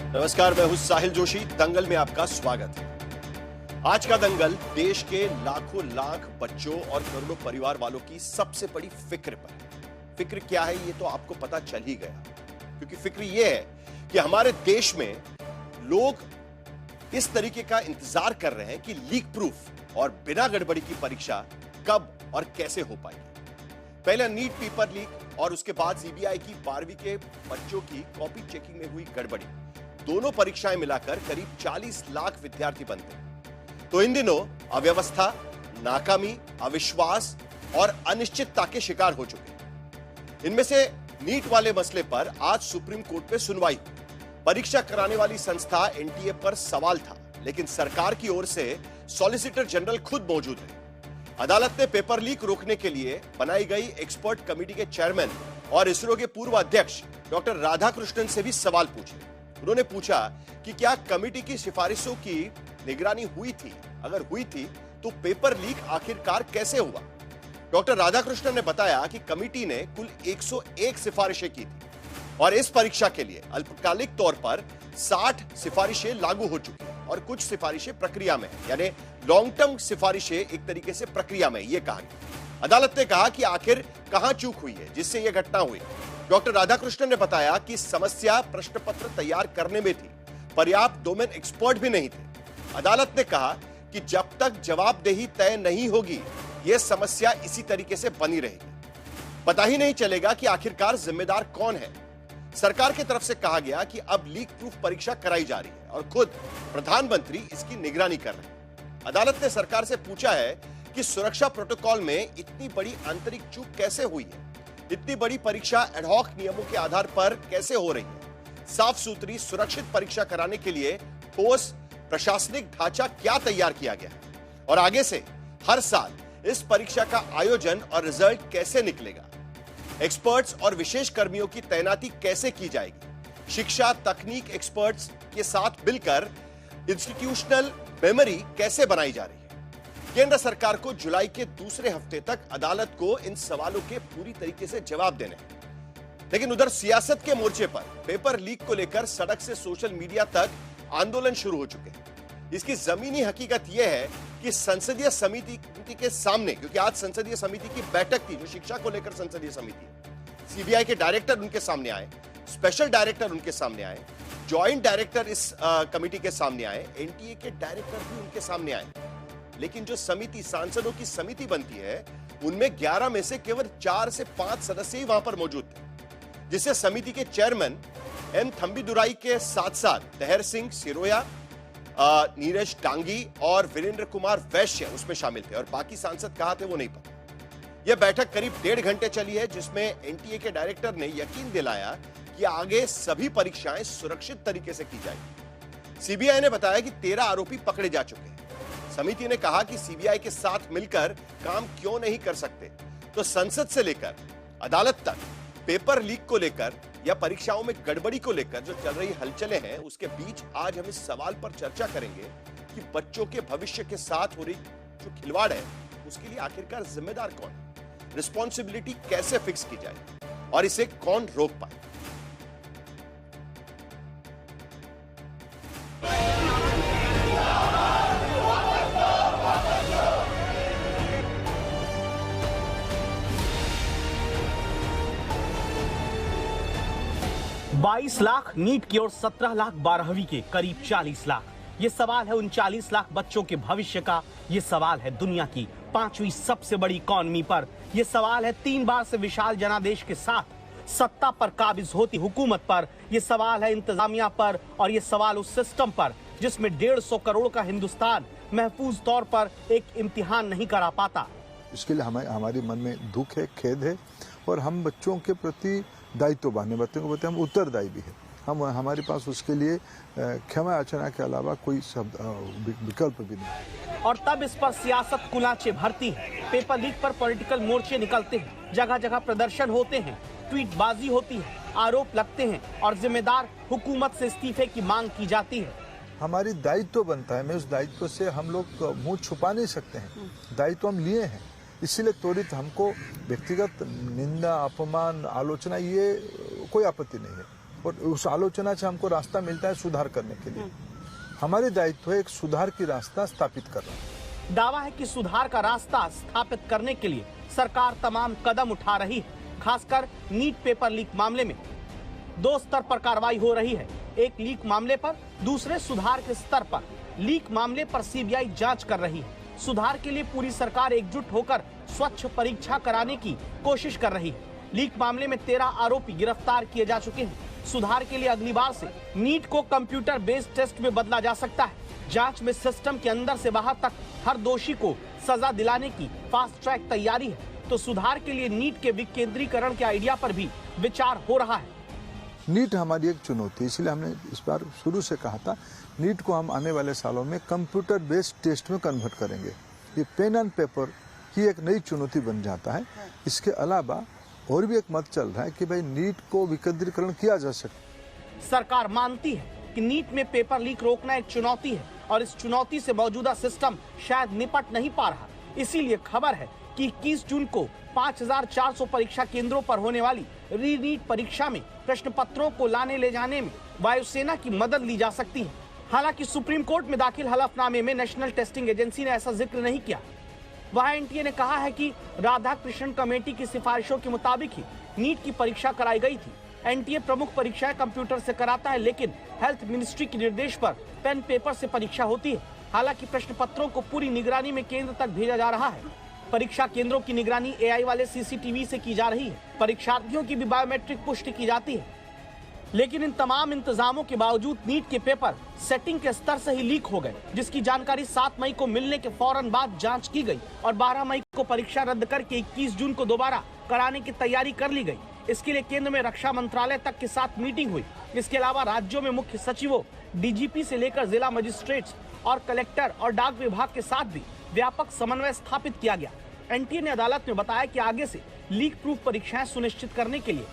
नमस्कार, मैं हूं साहिल जोशी। दंगल में आपका स्वागत है। आज का दंगल देश के लाखों लाख बच्चों और करोड़ों परिवार वालों की सबसे बड़ी फिक्र पर है। फिक्र क्या है ये तो आपको पता चल ही गया, क्योंकि फिक्र ये है कि हमारे देश में लोग इस तरीके का इंतजार कर रहे हैं कि लीक प्रूफ और बिना गड़बड़ी की परीक्षा कब और कैसे हो पाएगी। पहले नीट पेपर लीक और उसके बाद सीबीआई की 12वीं के बच्चों की कॉपी चेकिंग में हुई गड़बड़ी, दोनों परीक्षाएं मिलाकर करीब 40 लाख विद्यार्थी बनते हैं। तो इन दिनों अव्यवस्था, नाकामी, अविश्वास और अनिश्चितता के शिकार हो चुके हैं। इनमें से नीट वाले मसले पर आज सुप्रीम कोर्ट में सुनवाई हुई। परीक्षा कराने वाली संस्था एनटीए पर सवाल था, लेकिन सरकार की ओर से सॉलिसिटर जनरल खुद मौजूद है। अदालत ने पेपर लीक रोकने के लिए बनाई गई एक्सपर्ट कमेटी के चेयरमैन और इसरो के पूर्व अध्यक्ष डॉक्टर राधाकृष्णन से भी सवाल पूछे। उन्होंने पूछा कि क्या कमेटी की सिफारिशों की निगरानी हुई थी? अगर हुई थी तो पेपर लीक आखिरकार कैसे हुआ? डॉक्टर राधाकृष्णन ने बताया कि कमेटी ने कुल 101 सिफारिशें की थी और इस परीक्षा के लिए अल्पकालिक तौर पर 60 सिफारिशें लागू हो चुकी हैं और कुछ सिफारिशें प्रक्रिया में है, यानी लॉन्ग टर्म सिफारिशें एक तरीके से प्रक्रिया में, यह कहा गया। अदालत ने कहा कि आखिर कहां चूक हुई है जिससे यह घटना हुई। डॉक्टर राधाकृष्णन ने बताया कि समस्या प्रश्न पत्र तैयार करने में थी, पर्याप्त डोमेन एक्सपर्ट भी नहीं थे। अदालत ने कहा कि जब तक जवाबदेही तय नहीं होगी यह समस्या इसी तरीके से बनी रहेगी। पता ही नहीं चलेगा कि आखिरकार जिम्मेदार कौन है। सरकार की तरफ से कहा गया कि अब लीक प्रूफ परीक्षा कराई जा रही है और खुद प्रधानमंत्री इसकी निगरानी कर रहे हैं। अदालत ने सरकार से पूछा है कि सुरक्षा प्रोटोकॉल में इतनी बड़ी आंतरिक चूक कैसे हुई है? इतनी बड़ी परीक्षा एडहॉक नियमों के आधार पर कैसे हो रही है? साफ सुथरी सुरक्षित परीक्षा कराने के लिए ठोस प्रशासनिक ढांचा क्या तैयार किया गया है? और आगे से हर साल इस परीक्षा का आयोजन और रिजल्ट कैसे निकलेगा? एक्सपर्ट्स और विशेष कर्मियों की तैनाती कैसे की जाएगी? शिक्षा तकनीक एक्सपर्ट्स के साथ मिलकर इंस्टीट्यूशनल मेमोरी कैसे बनाई जा रही है? केंद्र सरकार को जुलाई के दूसरे हफ्ते तक अदालत को इन सवालों के पूरी तरीके से जवाब देने हैं। लेकिन उधर सियासत के मोर्चे पर पेपर लीक को लेकर सड़क से सोशल मीडिया तक आंदोलन शुरू हो चुके हैं। इसकी जमीनी हकीकत यह है कि संसदीय समिति के सामने, क्योंकि आज संसदीय समिति की बैठक थी जो शिक्षा को लेकर संसदीय समिति है, सीबीआई के डायरेक्टर उनके सामने आए, स्पेशल डायरेक्टर उनके सामने आए, ज्वाइंट डायरेक्टर इस कमेटी के सामने आए, एनटीए के डायरेक्टर भी उनके सामने आए। लेकिन जो समिति, सांसदों की समिति बनती है, उनमें 11 में से केवल 4 से 5 सदस्य ही वहां पर मौजूद थे, जिससे समिति के चेयरमैन एम थंबीदुराई के साथ साथ तहर सिंह सिरोया, नीरज टांगी और वीरेंद्र कुमार वैश्य उसमें शामिल थे और बाकी सांसद कहां थे वो नहीं पता। यह बैठक करीब 1.5 घंटे चली है, जिसमें एनटीए के डायरेक्टर ने यकीन दिलाया कि आगे सभी परीक्षाएं सुरक्षित तरीके से की जाएगी। सीबीआई ने बताया कि 13 आरोपी पकड़े जा चुके हैं। समिति ने कहा कि सीबीआई के साथ मिलकर काम क्यों नहीं कर सकते। तो संसद से लेकर अदालत तक पेपर लीक को लेकर या परीक्षाओं में गड़बड़ी को लेकर जो चल रही हलचलें हैं, उसके बीच आज हम इस सवाल पर चर्चा करेंगे कि बच्चों के भविष्य के साथ हो रही जो खिलवाड़ है उसके लिए आखिरकार जिम्मेदार कौन है, रिस्पॉन्सिबिलिटी कैसे फिक्स की जाए और इसे कौन रोक पाए। 22 लाख नीट की और 17 लाख 12वीं के, करीब 40 लाख। ये सवाल है उन 40 लाख बच्चों के भविष्य का। ये सवाल है दुनिया की 5वीं सबसे बड़ी इकॉनमी पर। यह सवाल है 3 बार से विशाल जनादेश के साथ सत्ता पर काबिज होती हुकूमत पर। यह सवाल है इंतजामिया पर और यह सवाल उस सिस्टम पर जिसमें 150 करोड़ का हिंदुस्तान महफूज तौर पर एक इम्तिहान नहीं करा पाता। इसके लिए हमारे मन में दुख है, खेद है और हम बच्चों के प्रति दायित्व बांधे, बच्चों को हम उत्तरदायी भी है। हमारे पास उसके लिए क्षमा याचना के अलावा कोई विकल्प भी नहीं। और तब इस पर सियासत कुलाचे भरती है। पेपर लीक पर पॉलिटिकल मोर्चे निकलते हैं, जगह जगह प्रदर्शन होते हैं, ट्वीटबाजी होती है, आरोप लगते हैं और जिम्मेदार हुकूमत से इस्तीफे की मांग की जाती है। हमारी दायित्व बनता है, मैं उस दायित्व से हम लोग मुंह छुपा नहीं सकते हैं। दायित्व हम लिए हैं, इसीलिए त्वरित हमको व्यक्तिगत निंदा, अपमान, आलोचना ये कोई आपत्ति नहीं है। और उस आलोचना से हमको रास्ता मिलता है सुधार करने के लिए। हमारी दायित्व है एक सुधार की रास्ता स्थापित करना। दावा है कि सुधार का रास्ता स्थापित करने के लिए सरकार तमाम कदम उठा रही है। खासकर नीट पेपर लीक मामले में 2 स्तर पर कार्रवाई हो रही है। एक लीक मामले पर, दूसरे सुधार के स्तर पर। लीक मामले पर सीबीआई जांच कर रही है। सुधार के लिए पूरी सरकार एकजुट होकर स्वच्छ परीक्षा कराने की कोशिश कर रही है। लीक मामले में 13 आरोपी गिरफ्तार किए जा चुके हैं। सुधार के लिए अगली बार से नीट को कंप्यूटर बेस्ड टेस्ट में बदला जा सकता है। जांच में सिस्टम के अंदर से बाहर तक हर दोषी को सजा दिलाने की फास्ट ट्रैक तैयारी है। तो सुधार के लिए नीट के विकेंद्रीकरण के आइडिया पर भी विचार हो रहा है। नीट हमारी एक चुनौती, इसलिए हमने इस बार शुरू से कहा था नीट को हम आने वाले सालों में कंप्यूटर बेस्ड टेस्ट में कन्वर्ट करेंगे। ये पेन एंड पेपर ही एक नई चुनौती बन जाता है। इसके अलावा और भी एक मत चल रहा है कि भाई नीट को विकेंद्रीकरण किया जा सकता। सरकार मानती है कि नीट में पेपर लीक रोकना एक चुनौती है और इस चुनौती से मौजूदा सिस्टम शायद निपट नहीं पा रहा। इसीलिए खबर है कि 21 जून को 5400 परीक्षा केंद्रों पर होने वाली री-नीट परीक्षा में प्रश्न पत्रों को लाने ले जाने में वायुसेना की मदद ली जा सकती है। हालांकि सुप्रीम कोर्ट में दाखिल हलफनामे में नेशनल टेस्टिंग एजेंसी ने ऐसा जिक्र नहीं किया। वहां एनटीए ने कहा है कि राधाकृष्णन कमेटी की सिफारिशों के मुताबिक ही नीट की परीक्षा कराई गई थी। एनटीए प्रमुख परीक्षाएं कंप्यूटर से कराता है, लेकिन हेल्थ मिनिस्ट्री के निर्देश पर पेन पेपर से परीक्षा होती है। हालांकि प्रश्न पत्रों को पूरी निगरानी में केंद्र तक भेजा जा रहा है। परीक्षा केंद्रों की निगरानी एआई वाले सीसीटीवी से की जा रही है। परीक्षार्थियों की भी बायोमेट्रिक पुष्टि की जाती है। लेकिन इन तमाम इंतजामों के बावजूद नीट के पेपर सेटिंग के स्तर से ही लीक हो गए, जिसकी जानकारी 7 मई को मिलने के फौरन बाद जांच की गई और 12 मई को परीक्षा रद्द करके 21 जून को दोबारा कराने की तैयारी कर ली गई। इसके लिए केंद्र में रक्षा मंत्रालय तक के साथ मीटिंग हुई। इसके अलावा राज्यों में मुख्य सचिवों, डीजीपी से लेकर जिला मजिस्ट्रेट्स और कलेक्टर और डाक विभाग के साथ भी व्यापक समन्वय स्थापित किया गया। एनटीए ने अदालत में बताया कि आगे से लीक प्रूफ परीक्षाएं सुनिश्चित करने के लिए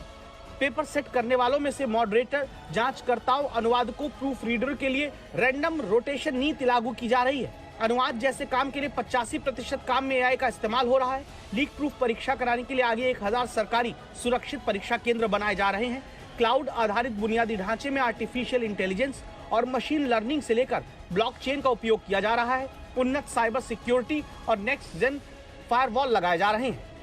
पेपर सेट करने वालों में से मॉडरेटर, जांचकर्ताओं, अनुवादकों, प्रूफ रीडर के लिए रैंडम रोटेशन नीति लागू की जा रही है। अनुवाद जैसे काम के लिए 85% काम में एआई का इस्तेमाल हो रहा है। लीक प्रूफ परीक्षा कराने के लिए आगे 1000 सरकारी सुरक्षित परीक्षा केंद्र बनाए जा रहे हैं। क्लाउड आधारित बुनियादी ढांचे में आर्टिफिशियल इंटेलिजेंस और मशीन लर्निंग से लेकर ब्लॉकचेन का उपयोग किया जा रहा है। उन्नत साइबर सिक्योरिटी और नेक्स्ट जेन फायरवॉल लगाए जा रहे हैं।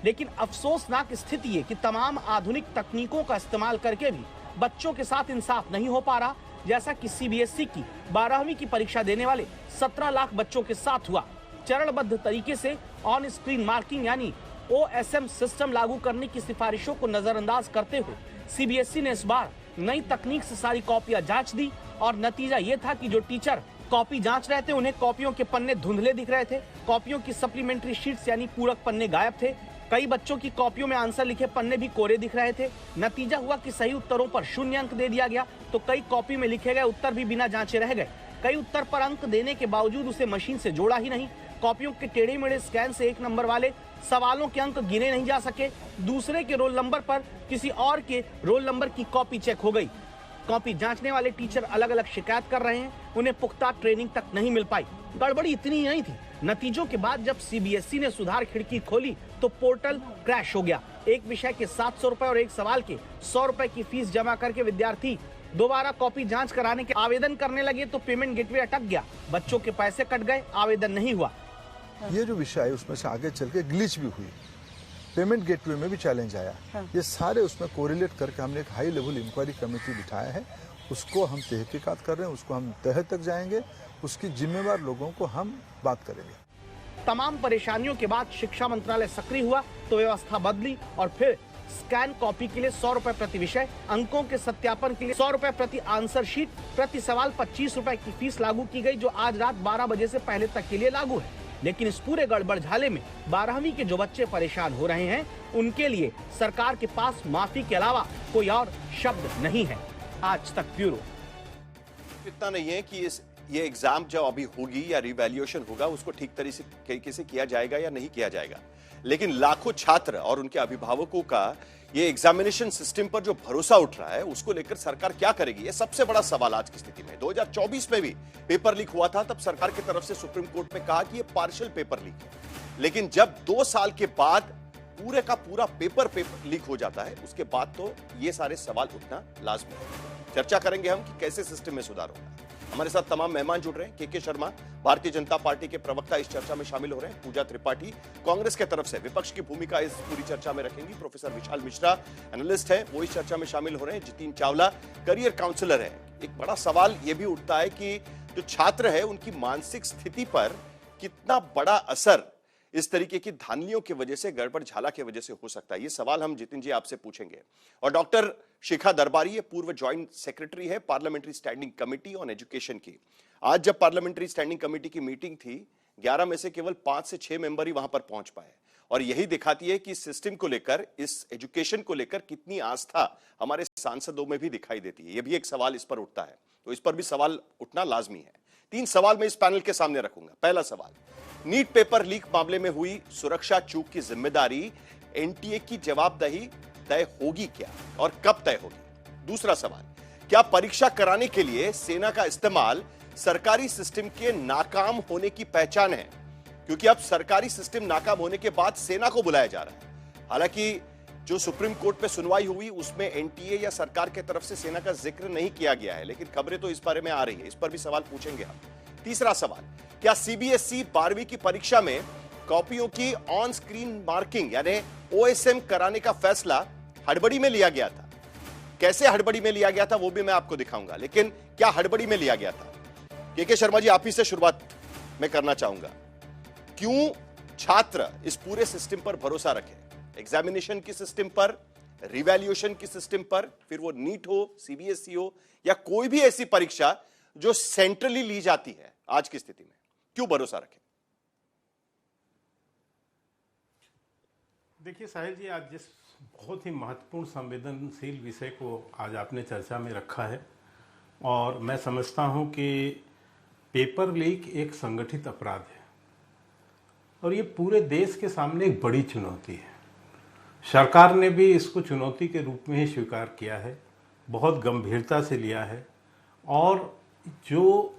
लेकिन अफसोसनाक स्थिति है कि तमाम आधुनिक तकनीकों का इस्तेमाल करके भी बच्चों के साथ इंसाफ नहीं हो पा रहा, जैसा कि सीबीएसई की 12वीं की परीक्षा देने वाले 17 लाख बच्चों के साथ हुआ। चरणबद्ध तरीके से ऑन स्क्रीन मार्किंग यानी ओएसएम सिस्टम लागू करने की सिफारिशों को नजरअंदाज करते हुए सीबीएसई ने इस बार नई तकनीक से सारी कॉपियां जांच दी और नतीजा ये था कि जो टीचर कॉपी जांच रहे थे उन्हें कॉपियों के पन्ने धुंधले दिख रहे थे। कॉपियों की सप्लीमेंट्री शीट्स यानी पूरक पन्ने गायब थे। कई बच्चों की कॉपियों में आंसर लिखे पन्ने भी कोरे दिख रहे थे। नतीजा हुआ कि सही उत्तरों पर 0 अंक दे दिया गया, तो कई कॉपी में लिखे गए उत्तर भी बिना जांचे रह गए। कई उत्तर पर अंक देने के बावजूद उसे मशीन से जोड़ा ही नहीं। कॉपियों के टेढ़े मेढ़े स्कैन से 1 नंबर वाले सवालों के अंक गिने नहीं जा सके। दूसरे के रोल नंबर पर किसी और के रोल नंबर की कॉपी चेक हो गई। कॉपी जांचने वाले टीचर अलग अलग शिकायत कर रहे हैं, उन्हें पुख्ता ट्रेनिंग तक नहीं मिल पाई। गड़बड़ी इतनी ही नहीं थी, नतीजों के बाद जब सीबीएसई ने सुधार खिड़की खोली तो पोर्टल क्रैश हो गया। एक विषय के 700 रुपए और एक सवाल के 100 रुपए की फीस जमा करके विद्यार्थी दोबारा कॉपी जांच कराने के आवेदन करने लगे तो पेमेंट गेटवे अटक गया। बच्चों के पैसे कट गए, आवेदन नहीं हुआ। ये जो विषय है उसमें से आगे चल के ग्लिच भी हुई, पेमेंट गेटवे में भी चैलेंज आया। ये सारे उसमें कोरिलेट करके हमने एक हाई लेवल इंक्वायरी कमेटी बिठाया है। उसको हम तहकीकात कर रहे हैं, उसको हम तह तक जाएंगे, उसकी जिम्मेवार लोगों को हम बात करेंगे। तमाम परेशानियों के बाद शिक्षा मंत्रालय सक्रिय हुआ तो व्यवस्था बदली और फिर स्कैन कॉपी के लिए 100 रुपए प्रति विषय, अंकों के सत्यापन के लिए 100 रुपए प्रति आंसर शीट, प्रति सवाल 25 रुपए की फीस लागू की गई, जो आज रात 12 बजे से पहले तक के लिए लागू है। लेकिन इस पूरे गड़बड़ झाले में 12वीं के जो बच्चे परेशान हो रहे हैं, उनके लिए सरकार के पास माफी के अलावा कोई और शब्द नहीं है। आज तक ब्यूरो। इतना नहीं है कि ये एग्जाम जो अभी होगी या रिवैल्यूएशन होगा उसको ठीक तरीके से किया जाएगा या नहीं किया जाएगा, लेकिन लाखों छात्र और उनके अभिभावकों का ये एग्जामिनेशन सिस्टम पर जो भरोसा उठ रहा है उसको लेकर सरकार क्या करेगी, ये सबसे बड़ा सवाल आज की स्थिति में। 2024 में भी पेपर लीक हुआ था, तब सरकार की तरफ से सुप्रीम कोर्ट में कहा कि ये पार्शियल पेपर लीक है, लेकिन जब 2 साल के बाद पूरे का पूरा पेपर लीक हो जाता है, उसके बाद तो ये सारे सवाल उठना लाजमी है। चर्चा करेंगे हम कि कैसे सिस्टम में सुधार होगा। हमारे साथ तमाम मेहमान जुड़ रहे हैं। के शर्मा भारतीय जनता पार्टी के प्रवक्ता इस चर्चा में शामिल हो रहे हैं। पूजा त्रिपाठी कांग्रेस के तरफ से विपक्ष की भूमिका इस पूरी चर्चा में रखेंगी। प्रोफेसर विशाल मिश्रा एनालिस्ट है, वो इस चर्चा में शामिल हो रहे हैं। जितिन चावला करियर काउंसलर है। एक बड़ा सवाल यह भी उठता है कि जो छात्र है उनकी मानसिक स्थिति पर कितना बड़ा असर इस तरीके की धांधलियों की वजह से, गड़बड़ झाला की वजह से हो सकता है। ये सवाल हम जितिन जी आपसे पूछेंगे। और डॉक्टर शिखा दरबारी है, पूर्व ज्वाइंट सेक्रेटरी है parliamentary standing committee on education की। आज जब पार्लियामेंट्री स्टैंडिंग कमेटी की मीटिंग थी, 11 में से केवल 5 से 6 मेंबर ही वहां पर पहुंच पाए, और यही दिखाती है कि इस सिस्टम को लेकर, इस एजुकेशन को लेकर कितनी आस्था हमारे सांसदों में भी दिखाई देती है। यह भी एक सवाल इस पर उठता है, तो इस पर भी सवाल उठना लाजमी है। 3 सवाल मैं इस पैनल के सामने रखूंगा। पहला सवाल, नीट पेपर लीक मामले में हुई सुरक्षा चूक की जिम्मेदारी एनटीए की जवाबदेही तय होगी क्या और कब तय होगी? दूसरा सवाल, क्या परीक्षा कराने के लिए सेना का इस्तेमाल सरकारी सिस्टम के नाकाम होने की पहचान है? क्योंकि अब सरकारी सिस्टम नाकाम होने के बाद सेना को बुलाया जा रहा है। हालांकि जो सुप्रीम कोर्ट में सुनवाई हुई उसमें एनटीए या सरकार की तरफ से सेना का जिक्र नहीं किया गया है, लेकिन खबरें तो इस बारे में आ रही है। इस पर भी सवाल पूछेंगे हम। तीसरा सवाल, क्या सीबीएसई 12वीं की परीक्षा में कॉपियों की ऑन स्क्रीन मार्किंग यानी ओएसएम कराने का फैसला हड़बड़ी में लिया गया था? कैसे हड़बड़ी में लिया गया था वो भी मैं आपको दिखाऊंगा, लेकिन क्या हड़बड़ी में लिया गया था? के शर्मा जी, आप ही से शुरुआत मैं करना चाहूंगा। क्यों छात्र इस पूरे सिस्टम पर भरोसा रखें? एग्जामिनेशन की सिस्टम पर, रिवैल्यूएशन की सिस्टम पर, फिर वो नीट हो, सीबीएसई हो या कोई भी ऐसी परीक्षा जो सेंट्रली ली जाती है, आज की स्थिति में क्यों भरोसा रखें? देखिए साहिल जी, आज जिस बहुत ही महत्वपूर्ण संवेदनशील विषय को आज आपने चर्चा में रखा है, और मैं समझता हूं कि पेपर लीक एक संगठित अपराध है और ये पूरे देश के सामने एक बड़ी चुनौती है। सरकार ने भी इसको चुनौती के रूप में ही स्वीकार किया है, बहुत गंभीरता से लिया है, और जो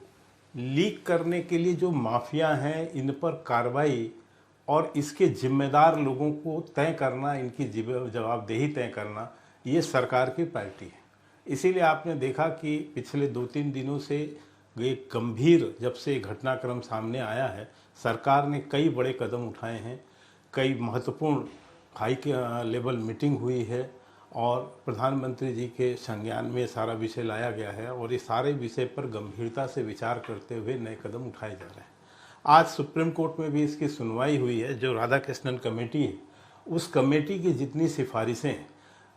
लीक करने के लिए जो माफिया हैं इन पर कार्रवाई और इसके जिम्मेदार लोगों को तय करना, इनकी जवाबदेही तय करना, ये सरकार की प्रायोरिटी है। इसीलिए आपने देखा कि पिछले 2-3 दिनों से एक गंभीर, जब से घटनाक्रम सामने आया है, सरकार ने कई बड़े कदम उठाए हैं। कई महत्वपूर्ण हाई लेवल मीटिंग हुई है और प्रधानमंत्री जी के संज्ञान में सारा विषय लाया गया है, और इस सारे विषय पर गंभीरता से विचार करते हुए नए कदम उठाए जा रहे हैं। आज सुप्रीम कोर्ट में भी इसकी सुनवाई हुई है। जो राधाकृष्णन कमेटी है, उस कमेटी की जितनी सिफारिशें,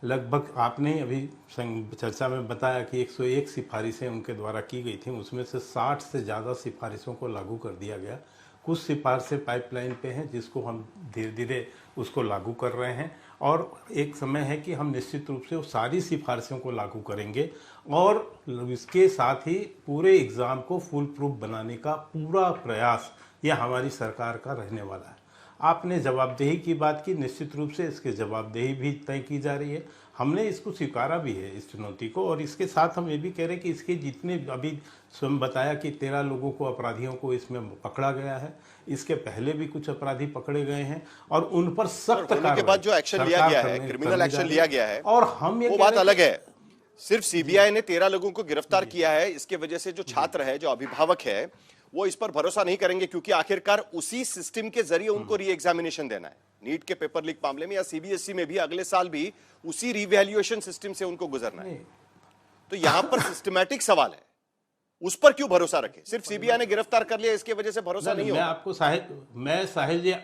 लगभग आपने अभी चर्चा में बताया कि 101 सिफारिशें उनके द्वारा की गई थी, उसमें से 60 से ज़्यादा सिफारिशों को लागू कर दिया गया। कुछ सिफारिशें पाइपलाइन पे हैं जिसको हम धीरे धीरे उसको लागू कर रहे हैं, और एक समय है कि हम निश्चित रूप से वो सारी सिफारिशों को लागू करेंगे, और इसके साथ ही पूरे एग्ज़ाम को फुल प्रूफ बनाने का पूरा प्रयास यह हमारी सरकार का रहने वाला है। आपने जवाबदेही की बात की, निश्चित रूप से इसके जवाबदेही भी तय की जा रही है। हमने इसको स्वीकारा भी है, इस चुनौती को, और इसके साथ हम ये भी कह रहे हैं कि इसके जितने अभी स्वयं बताया कि 13 लोगों को, अपराधियों को इसमें पकड़ा गया है। इसके पहले भी कुछ अपराधी पकड़े गए हैं और उन पर सख्त कार्रवाई के बाद जो एक्शन लिया गया है, क्रिमिनल एक्शन लिया गया है, और हम ये वो बात अलग है। सिर्फ सीबीआई ने 13 लोगों को गिरफ्तार किया है, इसके वजह से जो छात्र है, जो अभिभावक है, वो इस पर भरोसा नहीं करेंगे, क्योंकि आखिरकार उसी सिस्टम के जरिए उनको री एग्जामिनेशन देना है। नीट के पेपर लीक मामले में या सीबीएसई में भी अगले साल भी उसी रिवैल्यूएशन सिस्टम से उनको गुजरना है। तो यहां पर सिस्टमेटिक सवाल है, उस पर क्यों भरोसा रखें? सिर्फ सीबीआई ने गिरफ्तार कर लिया इसके वजह से भरोसा नहीं होगा। मैं आपको साहिल जी,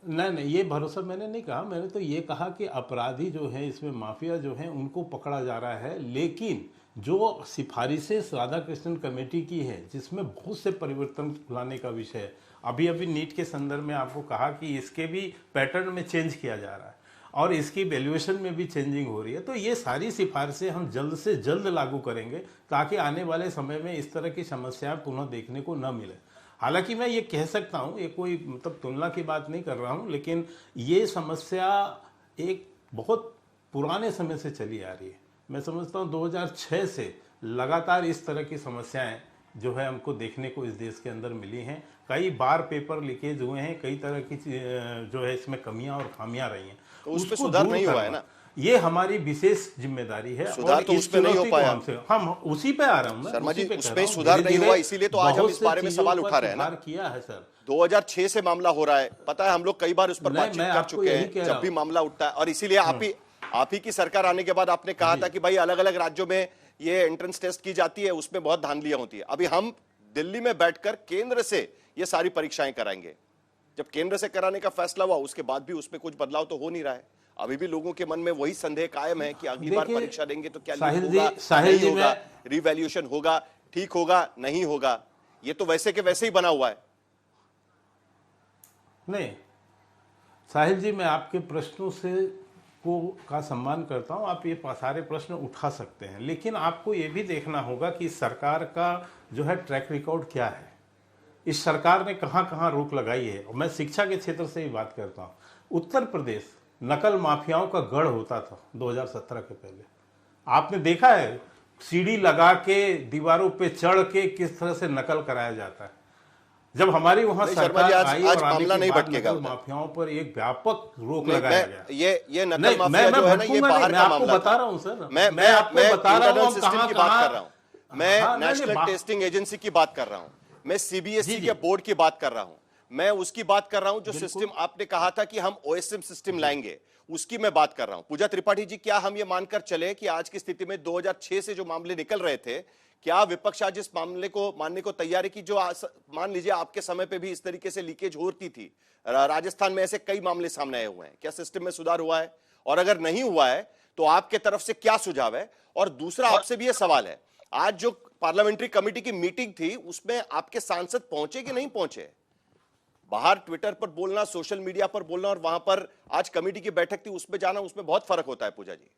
नहीं, ये भरोसा मैंने नहीं कहा। मैंने तो ये कहा कि अपराधी जो है, इसमें माफिया जो है, उनको पकड़ा जा रहा है, लेकिन जो सिफारिशें राधाकृष्णन कमेटी की है, जिसमें बहुत से परिवर्तन लाने का विषय है। अभी नीट के संदर्भ में आपको कहा कि इसके भी पैटर्न में चेंज किया जा रहा है और इसकी वैल्यूएशन में भी चेंजिंग हो रही है। तो ये सारी सिफारिशें हम जल्द से जल्द लागू करेंगे, ताकि आने वाले समय में इस तरह की समस्याएं पुनः देखने को न मिले। हालांकि मैं ये कह सकता हूँ, ये कोई मतलब तुलना की बात नहीं कर रहा हूँ, लेकिन ये समस्या एक बहुत पुराने समय से चली आ रही है। मैं समझता हूँ 2006 से लगातार इस तरह की समस्याएं जो है हमको देखने को इस देश के अंदर मिली हैं। कई बार पेपर लीकेज हुए हैं, कई तरह की जो है इसमें कमियां और खामियां रही हैं, तो उस पे उसको सुधार दूर नहीं हुआ है करना, ना। ये हमारी विशेष जिम्मेदारी है। सुधार और तो इस उस पे नहीं हो चुनौती को पाया। हम उसी पे आ रहा हूं मैं, शर्मा उसी जी, पे उस कह पे रहा हूं। सुधार नहीं धीरे-धीरे हुआ, इसीलिए तो आज हम बहुत इस से बारे में चीजों सवाल पर उठा रहे हैं ना। सुधार किया है सर। 2006 से मामला हो रहा है, पता है, हम लोग कई बार उस पर नहीं, बातचीत मैं कर आपको चुके यही हैं कह जब रहा भी हूं। मामला उठता है। और इसीलिए आप ही की सरकार आने के बाद आपने कहा था कि भाई अलग अलग राज्यों में ये एंट्रेंस टेस्ट की जाती है, उसमें बहुत धांधलियां होती है। अभी हम दिल्ली में बैठकर केंद्र से ये सारी परीक्षाएं कराएंगे। जब केंद्र से कराने का फैसला हुआ उसके बाद भी उसमें कुछ बदलाव तो हो नहीं रहा है। अभी भी लोगों के मन में वही संदेह कायम है कि अगली बार देखिए, परीक्षा देंगे तो क्या साहिल लीक जी- होगा, साहिल नहीं जी, होगा, मैं- रिवैल्यूएशन होगा, ठीक होगा, नहीं होगा, ये तो वैसे के वैसे ही बना हुआ है। नहीं साहिल जी, मैं आपके प्रश्नों से का सम्मान करता हूं, आप ये सारे प्रश्न उठा सकते हैं, लेकिन आपको ये भी देखना होगा कि सरकार का जो है ट्रैक रिकॉर्ड क्या है। इस सरकार ने कहां कहां रोक लगाई है। और मैं शिक्षा के क्षेत्र से ही बात करता हूं। उत्तर प्रदेश नकल माफियाओं का गढ़ होता था 2017 के पहले। आपने देखा है सीढ़ी लगा के दीवारों पे चढ़ के किस तरह से नकल कराया जाता है। जब हमारी वहां नहीं, शर्मा सरकार जी, आई आज और आने मामला के नहीं बाद भटकेगा नकल उधर। माफियाओं पर एक व्यापक रोक नहीं, लगाया गया। ये नकल नहीं, माफिया जो है ना, ये भटकूंगा बाहर नहीं, मैं का आपको मामला बता था। रहा हूं सर। मैं आपको बता रहा हूं इंटरनल हम सिस्टम कहां की बात कहां- कर रहा हूं। मैं हाँ, नहीं, नेशनल नहीं, टेस्टिंग एजेंसी की बात कर रहा हूं। मैं सीबीएसई जी, के जी। बोर्ड की बात कर रहा हूं। मैं उसकी बात कर रहा हूं जो सिस्टम आपने कहा था कि हम ओएसएम सिस्टम लाएंगे, उसकी मैं बात कर रहा हूं। पूजा त्रिपाठी जी, क्या हम ये मानकर चले कि आज की स्थिति में 2006 से जो मामले निकल रहे थे, क्या विपक्ष आज इस मामले को मानने को तैयार है कि जो मान लीजिए आपके समय पे भी इस तरीके से लीकेज होती थी, राजस्थान में ऐसे कई मामले सामने आए हुए हैं, क्या सिस्टम में सुधार हुआ है? और अगर नहीं हुआ है तो आपके तरफ से क्या सुझाव है? और दूसरा आपसे भी यह सवाल है, आज जो पार्लियामेंट्री कमेटी की मीटिंग थी उसमें आपके सांसद पहुंचे कि नहीं पहुंचे? बाहर ट्विटर पर बोलना, सोशल मीडिया पर बोलना और वहां पर आज कमेटी की बैठक थी उसमें जाना, उसमें बहुत फर्क होता है। पूजा जी,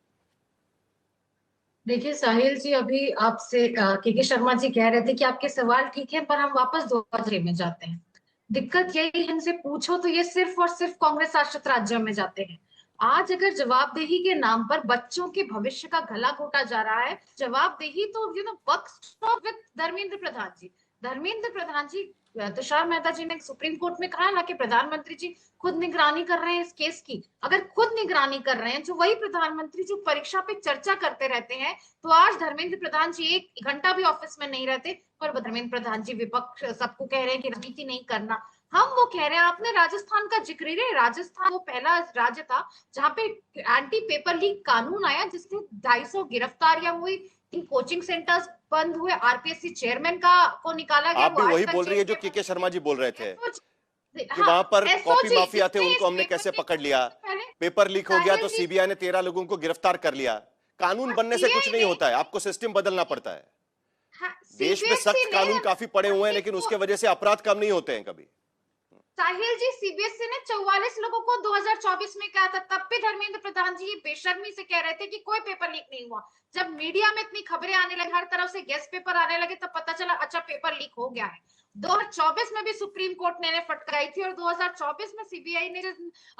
देखिए साहिल जी, अभी आपसे के शर्मा जी कह रहे थे कि आपके सवाल ठीक है, पर हम वापस दोहरे में जाते हैं। दिक्कत यही है, इनसे पूछो तो ये सिर्फ और सिर्फ कांग्रेस शासित राज्यों में जाते हैं। आज अगर जवाबदेही के नाम पर बच्चों के भविष्य का गला घोटा जा रहा है, जवाबदेही तो बक स्टॉप विद धर्मेंद्र प्रधान जी। धर्मेंद्र प्रधान जी, तुषार मेहता जी ने सुप्रीम कोर्ट में कहा ना कि प्रधानमंत्री जी खुद निगरानी कर रहे हैं इस केस की। अगर खुद निगरानी कर रहे हैं, जो वही प्रधानमंत्री जो परीक्षा पे चर्चा करते रहते हैं, तो आज धर्मेंद्र प्रधान जी 1 घंटा भी ऑफिस में नहीं रहते, पर धर्मेंद्र प्रधान जी विपक्ष सबको कह रहे हैं कि राजनीति नहीं करना। हम वो कह रहे हैं, आपने राजस्थान का जिक्र है, राजस्थान वो पहला राज्य था जहां पे एंटी पेपर लीक कानून आया, जिससे 250 गिरफ्तारियां हुई, 3 कोचिंग सेंटर्स बंद हुए, आरपीएससी चेयरमैन को निकाला गया। आप भी वही बोल रही है जो के शर्मा जी बोल रहे थे कि वहां पर कॉपी माफिया थे, उनको हमने कैसे पकड़ लिया, पेपर लीक हो गया तो सीबीआई ने 13 लोगों को गिरफ्तार कर लिया। कानून बनने से कुछ नहीं होता है, आपको सिस्टम बदलना पड़ता है। देश में सख्त कानून काफी पड़े हुए हैं, लेकिन उसके वजह से अपराध कम नहीं होते हैं कभी। साहिल जी, सीबीएसई ने 44 लोगों को 2024 में कहा था, तब भी धर्मेंद्र प्रधान जी ये बेशर्मी से कह रहे थे कि कोई पेपर लीक नहीं हुआ। जब मीडिया में इतनी खबरें आने लगी, हर तरफ से गेस्ट पेपर आने लगे, तब पता चला अच्छा पेपर लीक हो गया है। 2024 में भी सुप्रीम कोर्ट ने फटकाई थी, और 2024 में सीबीआई ने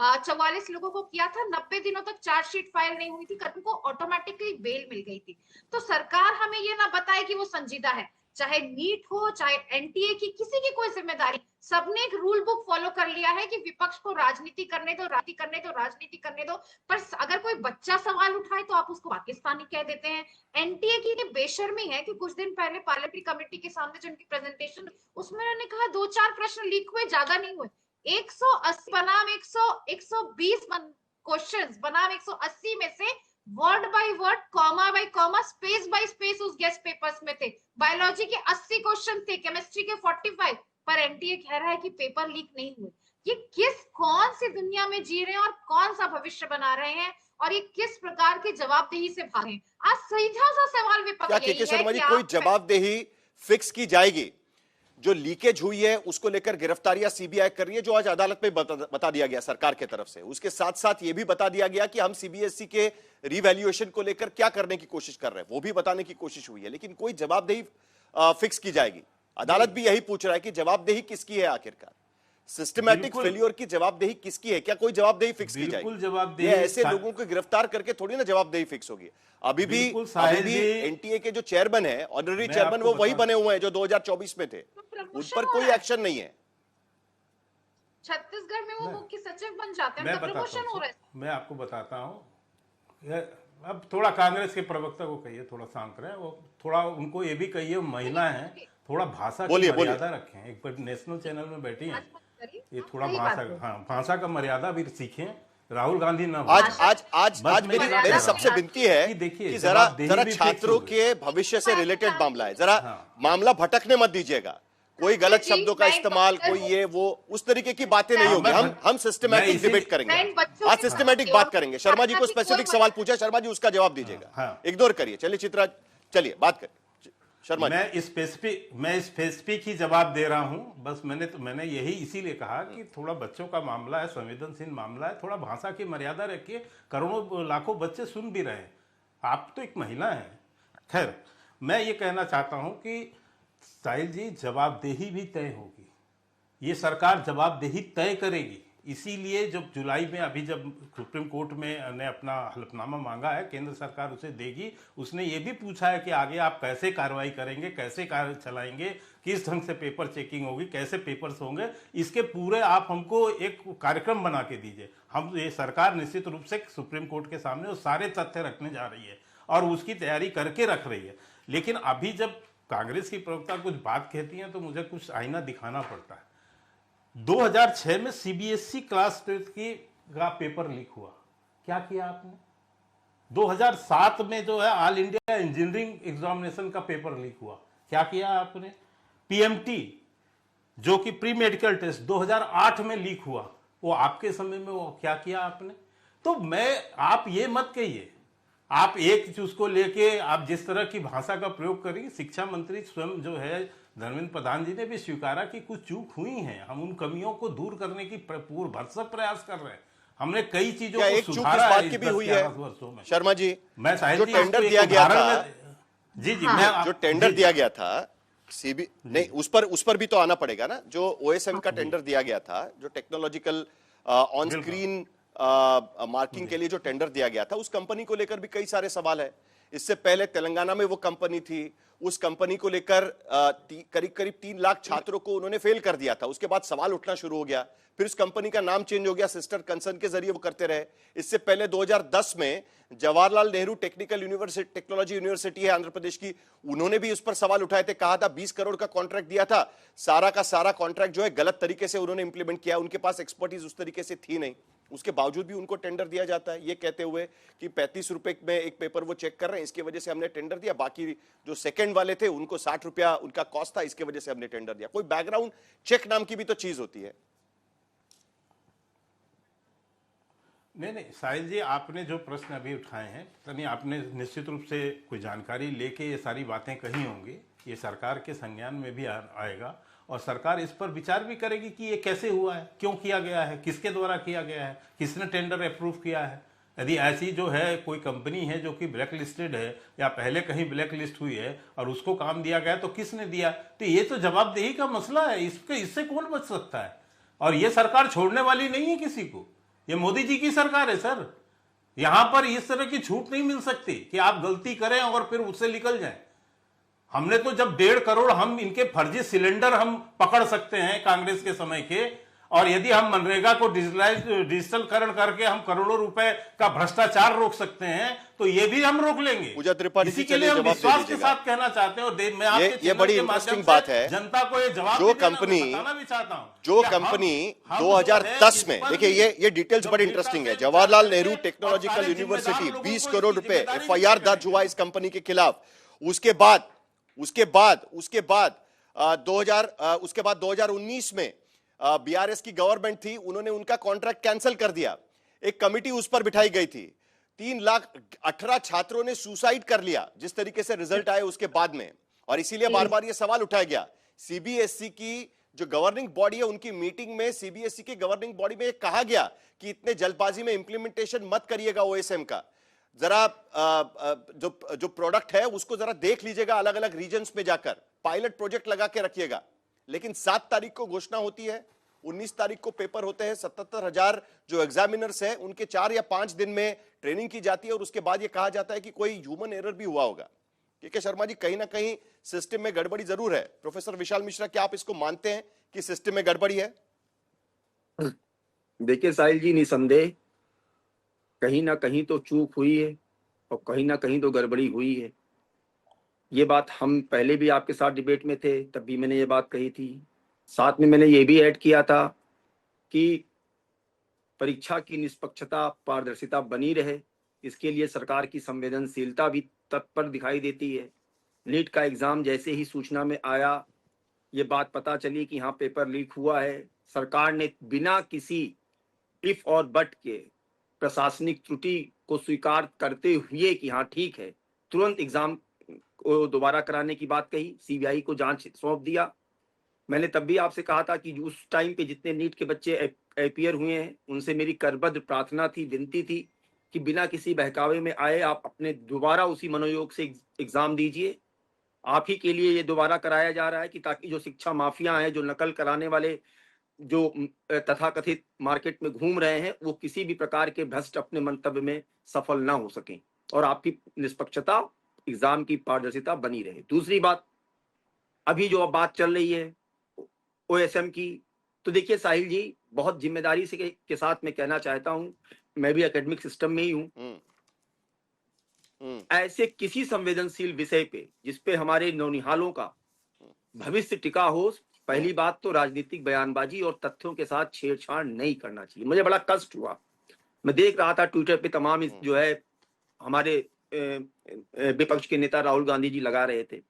44 लोगों को किया था, 90 दिनों तक चार्जशीट फाइल नहीं हुई थी, उनको ऑटोमेटिकली बेल मिल गई थी। तो सरकार हमें ये ना बताए कि वो संजीदा है, चाहे नीट हो, चाहे एनटीए की, किसी की कोई जिम्मेदारी, सबने एक रूल बुक फॉलो कर लिया है कि विपक्ष को राजनीति करने दो, राजनीति करने दो। पर अगर कोई बच्चा सवाल उठाए तो आप उसको पाकिस्तानी कह देते हैं। एनटीए की बेशर्मी है कि कुछ दिन पहले पार्लियामेंट्री कमेटी के सामने जो उनकी प्रेजेंटेशन, उसमें उन्होंने कहा 2-4 प्रश्न लीक हुए, ज्यादा नहीं हुए। 180 बनाम 120 क्वेश्चंस बनाम 180 में से word by word, comma bye comma, space bye space उस गेस्ट पेपर्स में थे। बायोलॉजी के 80 क्वेश्चन थे, केमिस्ट्री के 45, पर एनटीए कह रहा है कि पेपर लीक नहीं हुए। ये कौन सी दुनिया में जी रहे हैं और कौन सा भविष्य बना रहे हैं, और ये किस प्रकार की जवाबदेही से भाग रहे हैं? आज सीधा सा सवाल विपक्ष क्या के शर्मा जी, कोई जवाबदेही फिक्स की जाएगी? जो लीकेज हुई है उसको लेकर गिरफ्तारियां सीबीआई कर रही है, जो आज अदालत में बता दिया गया सरकार की तरफ से। उसके साथ साथ यह भी बता दिया गया कि हम सीबीएसई के रिवैल्यूएशन को लेकर क्या करने की कोशिश कर रहे हैं, वो भी बताने की कोशिश हुई है, लेकिन कोई जवाबदेही फिक्स की जाएगी? अदालत भी यही पूछ रहा है कि जवाबदेही किसकी है आखिरकार। सिस्टमैटिक बिल्कुल। फेल्योर की जवाबदेही किसकी है? क्या कोई जवाबदेही फिक्स की बिल्कुल जाएगी? जवाबदेही ये ऐसे सा- लोगों को गिरफ्तार करके थोड़ी ना जवाबदेही फिक्स होगी। बिल्कुल अभी साहिल भी जी, एनटीए के जो चेयरमैन है, ऑनररी मैं चेयरमैन, आपको वो वही बता- बने हुए हैं जो 2024 में थे। तो उन प्रमोशन पर हो कोई रहा है। एक्शन नहीं है। छत्तीसगढ़ में वो मुख्य सचिव बन जाते हैं मैं तो बताता प्रमोशन हो रहा हूँ, है। मैं आपको बताता हूँ। अब थोड़ा कांग्रेस के प्रवक्ता को कहिए थोड़ा शांत रहे, वो थोड़ा उनको ये भी कहिए महिला है, थोड़ा भाषा की बोलिए, बोलिए। मर्यादा रखें। एक बार नेशनल चैनल में बैठी हैं, आज मत करिए, ये आप थोड़ा सही भाषा, बात है। हाँ भाषा का मर्यादा भी सीखें। राहुल गांधी ना आज बोलें। आज आज बस आज मेरी मेरी बात मेरी है। सबसे विनती है कि देखिए, कि जरा जवाबदेही जरा भी फिक्स छात्रों हो गई। के भविष्य से रिलेटेड मामला है, जरा मामला भटकने मत दीजिएगा। कोई गलत जी, शब्दों का मैं इस्तेमाल, डॉक्टर कोई हूँ। ये वो उस तरीके की बातें नहीं मैं- होंगी। हम मैं सिस्टमैटिक इसी- डिबेट करेंगे। मैं इन बच्चों आज के सिस्टमैटिक साथ बात और करेंगे। शर्मा जी को भाषा की स्पेसिफिक कोई सवाल पूछा, शर्मा जी उसका जवाब दीजिएगा। हाँ। इग्नोर करिए। चलिए चित्रा, चलिए बात करिए शर्मा जी। मैं स्पेसिफिक ही जवाब दे रहा हूं। बस मैंने यही इसीलिए कहा कि थोड़ा बच्चों का मामला है, संवेदनशील मामला है, थोड़ा भाषा की मर्यादा रखिए। करोड़ों लाखों बच्चे सुन भी रहे हैं, आप तो एक महिला हैं। खैर, मैं ये कहना चाहता हूं कि साहिल जी, जवाबदेही भी तय होगी। ये सरकार जवाबदेही तय करेगी। इसीलिए जब जुलाई में, अभी जब सुप्रीम कोर्ट में ने अपना हलफनामा मांगा है, केंद्र सरकार उसे देगी। उसने ये भी पूछा है कि आगे आप कैसे कार्रवाई करेंगे, कैसे कार्य चलाएंगे, किस ढंग से पेपर चेकिंग होगी, कैसे पेपर्स होंगे, इसके पूरे आप हमको एक कार्यक्रम बना के दीजिए। हम ये सरकार निश्चित रूप से सुप्रीम कोर्ट के सामने वो सारे तथ्य रखने जा रही है और उसकी तैयारी करके रख रही है। लेकिन अभी जब कांग्रेस की प्रवक्ता कुछ बात कहती हैं तो मुझे कुछ आईना दिखाना पड़ता है। 2006 में सीबीएसई क्लास 10 का पेपर लीक हुआ, क्या किया आपने? 2007 में जो है ऑल इंडिया इंजीनियरिंग एग्जामिनेशन का पेपर लीक हुआ, क्या किया आपने? पीएमटी जो कि प्री मेडिकल टेस्ट 2008 में लीक हुआ, वो आपके समय में वो क्या किया आपने? तो आप ये मत कहिए, आप एक चीज को लेके आप जिस तरह की भाषा का प्रयोग करेंगे। शिक्षा मंत्री स्वयं जो है धर्मेंद्र प्रधान जी ने भी स्वीकारा कि कुछ चूक हुई हैं, हम उन कमियों को दूर करने की पूर्ण भरसक प्रयास कर रहे हैं। हमने कई चीजों क्या को एक चूक इस सुधारा बात है की भी 10 हुई से है 11 वर्षों में। शर्मा जी, मैं साहिल जो जी टेंडर इसको दिया एक गया उदाहरण था, में- जी हाँ। जो टेंडर दिया गया था सीबी नहीं, उस पर भी तो आना पड़ेगा ना। जो ओएसएम का टेंडर दिया गया था, जो टेक्नोलॉजिकल ऑन स्क्रीन मार्किंग के लिए जो टेंडर दिया गया था, उस कंपनी को लेकर भी कई सारे सवाल है। इससे पहले तेलंगाना में वो कंपनी थी, उस कंपनी को लेकर करीब करीब 3 लाख छात्रों को उन्होंने फेल कर दिया था। उसके बाद सवाल उठना शुरू हो गया, फिर उस कंपनी का नाम चेंज हो गया, सिस्टर कंसर्न के जरिए वो करते रहे। इससे पहले 2010 में Jawaharlal Nehru technical university, technology university है आंध्र प्रदेश की, उन्होंने भी उस पर सवाल उठाए थे। कहा था 20 करोड़ का कॉन्ट्रैक्ट दिया था, सारा का सारा कॉन्ट्रैक्ट जो है गलत तरीके से उन्होंने इंप्लीमेंट किया, उनके पास एक्सपर्टीज उस तरीके से थी नहीं। उसके बावजूद भी उनको टेंडर दिया जाता है, ये कहते हुए कि 35 रुपए में एक पेपर वो चेक कर रहे हैं, इसकी वजह से हमने टेंडर दिया। बाकी जो सेकंड वाले थे उनको 60 रुपया उनका कॉस्ट था, इसकी वजह से हमने टेंडर दिया। कोई बैकग्राउंड चेक नाम की भी तो चीज होती है। नहीं, साहिल जी, आपने जो प्रश्न अभी उठाए हैं, यानी आपने निश्चित रूप से कोई जानकारी लेके ये सारी बातें कही होंगी। ये सरकार के संज्ञान में भी आएगा और सरकार इस पर विचार भी करेगी कि ये कैसे हुआ है, क्यों किया गया है, किसके द्वारा किया गया है, किसने टेंडर अप्रूव किया है। यदि ऐसी जो है कोई कंपनी है जो कि ब्लैक लिस्टेड है या पहले कहीं ब्लैक लिस्ट हुई है और उसको काम दिया गया, तो किसने दिया? तो ये तो जवाबदेही का मसला है, इससे कौन बच सकता है? और ये सरकार छोड़ने वाली नहीं है किसी को। ये मोदी जी की सरकार है सर, यहां पर इस तरह की छूट नहीं मिल सकती कि आप गलती करें और फिर उससे निकल जाएं। हमने तो जब 1.5 करोड़ हम इनके फर्जी सिलेंडर हम पकड़ सकते हैं कांग्रेस के समय के, और यदि हम मनरेगा को डिजिटलकरण करके हम करोड़ों रुपए का भ्रष्टाचार रोक सकते हैं, तो ये भी हम रोक लेंगे। पूजा त्रिपाठी, इसी के लिए हम विश्वास के साथ कहना चाहते हैं। और मैं आपके ये चैनल बड़ी के इंटरेस्टिंग माध्यम से बात है। जनता को ये जवाब जो देना कंपनी मैं बताना भी चाहता हूं जो कि कंपनी हम जो है 2010 इस में, पर देखिए भी ये डिटेल्स जब बड़ी डेटा इंटरेस्टिंग है। से जवाहरलाल जाकर नेहरू के टेक्नोलॉजिकल और सारे यूनिवर्सिटी जिम्मेदार लोगों 20 को करोड़ इसकी रुपए जिम्मेदारी एफआईआर लेनी दर्ज हुआ इस कंपनी के खिलाफ। उसके बाद 2019 में बीआरएस की गवर्नमेंट थी, उन्होंने उनका कॉन्ट्रैक्ट कैंसिल कर दिया। एक कमिटी उस पर बिठाई गई थी। 3,18,000 छात्रों ने सुसाइड कर लिया जिस तरीके से रिजल्ट आए उसके बाद में, और इसीलिए बार बार यह सवाल उठाया गया। सीबीएसई की जो गवर्निंग बॉडी है, उनकी मीटिंग में सीबीएसई की गवर्निंग बॉडी में कहा गया कि इतने जल्दबाजी में इंप्लीमेंटेशन मत करिएगा ओएसएम का, जरा जो प्रोडक्ट है उसको जरा देख लीजिएगा, अलग अलग रीजन्स में जाकर पायलट प्रोजेक्ट लगा के रखिएगा। लेकिन 7 तारीख को घोषणा होती है, 19 तारीख को पेपर होते हैं, 77,000 जो एग्जामिनर्स हैं उनके 4 या 5 दिन में ट्रेनिंग की जाती है और उसके बाद ये कहा जाता है कि कोई ह्यूमन एरर भी हुआ होगा। के शर्मा जी, कहीं ना कहीं सिस्टम में गड़बड़ी जरूर है। प्रोफेसर विशाल मिश्रा, क्या आप इसको मानते हैं कि सिस्टम में गड़बड़ी है? देखिए साहिल जी, निसंदेह कहीं ना कहीं तो चूक हुई है और कहीं ना कहीं तो गड़बड़ी हुई है। ये बात हम पहले भी आपके साथ डिबेट में थे, तब भी मैंने ये बात कही थी। साथ में मैंने ये भी ऐड किया था कि परीक्षा की निष्पक्षता, पारदर्शिता बनी रहे, इसके लिए सरकार की संवेदनशीलता भी तत्पर दिखाई देती है। नीट का एग्जाम जैसे ही सूचना में आया, ये बात पता चली कि हाँ पेपर लीक हुआ है, सरकार ने बिना किसी इफ और बट के प्रशासनिक त्रुटि को स्वीकार करते हुए कि हाँ ठीक है, तुरंत एग्जाम को दोबारा कराने की बात कही, सीबीआई को जांच सौंप दिया। मैंने तब भी आपसे कहा था कि उस टाइम पे जितने नीट के बच्चे अपीयर हुए हैं, उनसे मेरी करबद्ध प्रार्थना थी, विनती थी कि बिना किसी बहकावे में आए आप अपने दोबारा उसी मनोयोग से एग्जाम दीजिए। आप ही के लिए ये दोबारा कराया जा रहा है कि ताकि जो शिक्षा माफिया हैं, जो नकल कराने वाले, जो तथाकथित मार्केट में घूम रहे हैं, वो किसी भी प्रकार के भ्रष्ट अपने मंतव्य में सफल ना हो सकें और आपकी निष्पक्षता, एग्जाम की पारदर्शिता बनी रहे। दूसरी बात, अभी जो अब बात चल रही है ओएसएम की, तो देखिए साहिल जी, बहुत जिम्मेदारी से के साथ मैं कहना चाहता हूं, मैं भी एकेडमिक सिस्टम में ही हूं। ऐसे किसी संवेदनशील विषय पे जिसपे हमारे नौनिहालों का भविष्य टिका हो, पहली बात तो राजनीतिक बयानबाजी और तथ्यों के साथ छेड़छाड़ नहीं करना चाहिए। मुझे बड़ा कष्ट हुआ, मैं देख रहा था ट्विटर पे तमाम जो है हमारे विपक्ष के नेता राहुल गांधी जी लगा रहे थे।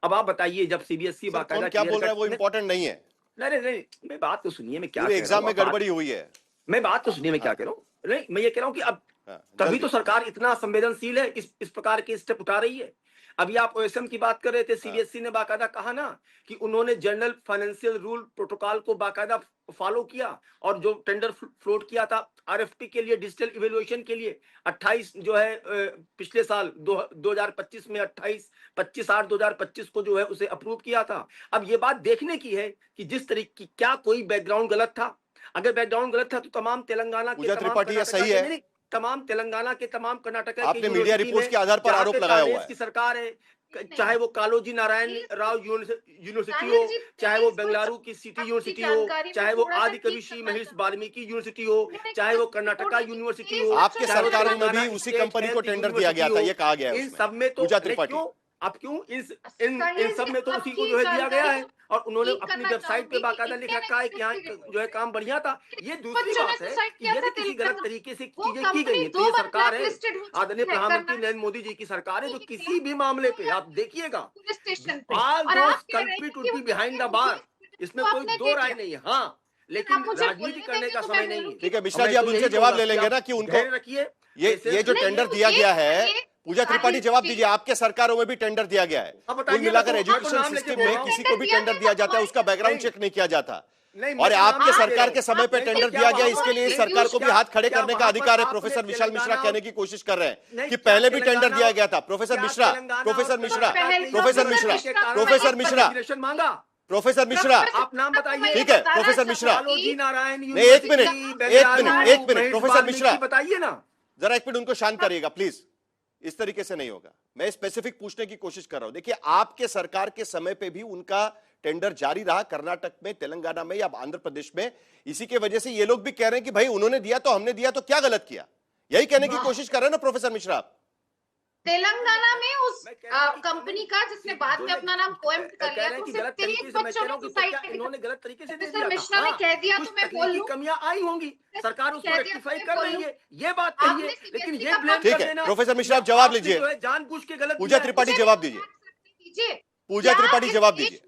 अब आप बताइए, जब सीबीएसई बाकायदा क्या बोल रहा है वो इंपॉर्टेंट नहीं है। नहीं, मैं बात तो सुनिए, मैं क्या एग्जाम में गड़बड़ी हुई है, मैं बात तो सुनिए, मैं क्या कह रहा हूँ। नहीं, मैं ये कह रहा हूँ कि अब तभी तो सरकार इतना संवेदनशील है, इस प्रकार के स्टेप उठा रही है। अभी आप ओएसएम की बात कर रहे थे, सीबीएसई ने बाकायदा कहा ना कि उन्होंने जनरल फाइनेंशियल रूल प्रोटोकॉल को बाकायदा फॉलो किया और जो टेंडर फ्लोट किया था आरएफपी के लिए, डिजिटल इवेल्युएशन के लिए, 28 जो है पिछले साल 2025 में 25/8/2025 को जो है उसे अप्रूव किया था। अब ये बात देखने की है कि जिस तरीके, क्या कोई बैकग्राउंड गलत था? अगर बैकग्राउंड गलत था तो तमाम तेलंगाना के त्रिपाठी सही है, तमाम तेलंगाना के, तमाम कर्नाटक आपने मीडिया रिपोर्ट्स के आधार पर आरोप लगाया हुआ है की सरकार है, चाहे वो कालोजी नारायण राव यूनिवर्सिटी हो, चाहे वो बेंगलुरु की सिटी यूनिवर्सिटी हो, चाहे वो आदि कवि श्री महेश वाल्मीकि यूनिवर्सिटी हो, चाहे वो कर्नाटका यूनिवर्सिटी हो, आपके सरकारों में भी उसी कंपनी को टेंडर दिया गया था, ये कहा गया है। इन सब में तो क्यों इन सब में तो उसी को जो है दिया गया है और उन्होंने अपनी वेबसाइट पे बाकायदा लिख रखा है कि यहाँ जो है काम बढ़िया था। ये दूसरी बात है कि यदि किसी गलत तरीके से चीजें की गई है तो ये सरकार है, आदरणीय प्रधानमंत्री नरेंद्र मोदी जी की सरकार है, जो किसी भी मामले पे आप देखिएगा, culprit would be behind the bar, इसमें कोई दो राय नहीं है। हाँ, लेकिन राजनीति करने का समय नहीं है। ठीक है मिश्रा जी, अब उनसे जवाब ले लेंगे ना कि उनको रखिए, ये जो टेंडर दिया गया है, पूजा त्रिपाठी जवाब दीजिए, आपके सरकारों में भी टेंडर दिया गया है, कुल मिलाकर एजुकेशन सिस्टम में किसी को भी टेंडर दिया जाता है, उसका बैकग्राउंड चेक नहीं किया जाता, और आपके सरकार के समय पे टेंडर दिया गया, इसके लिए सरकार को भी हाथ खड़े करने का अधिकार है। प्रोफेसर विशाल मिश्रा कहने की कोशिश कर रहे हैं कि पहले भी टेंडर दिया गया था। प्रोफेसर मिश्रा आप नाम बताइए। ठीक है प्रोफेसर मिश्रा, नहीं, एक मिनट प्रोफेसर मिश्रा बताइए ना जरा, एक मिनट उनको शांत करिएगा प्लीज, इस तरीके से नहीं होगा। मैं स्पेसिफिक पूछने की कोशिश कर रहा हूं। देखिए, आपके सरकार के समय पे भी उनका टेंडर जारी रहा, कर्नाटक में, तेलंगाना में या आंध्र प्रदेश में। इसी के वजह से ये लोग भी कह रहे हैं कि भाई उन्होंने दिया तो हमने दिया, तो क्या गलत किया, यही कहने की कोशिश कर रहे हैं ना प्रोफेसर मिश्रा आप? तेलंगाना में उस कंपनी का जिसने बाद में अपना नाम कोएम्प्ट कर लिया, तो सिर्फ 23 बच्चों ने सुसाइड इन्होंने गलत तरीके से मिस्टर मिश्रा ने कह दिया तो मैं बोल लूं, कमियां आई होंगी, सरकार उसको रेक्टिफाई कर रही है, ये बात कही है, लेकिन ये ब्लेम ठीक है प्रोफेसर मिश्रा आप जवाब लीजिए, जानबूझ के गलत। पूजा त्रिपाठी जवाब दीजिए, पूजा त्रिपाठी जवाब दीजिए।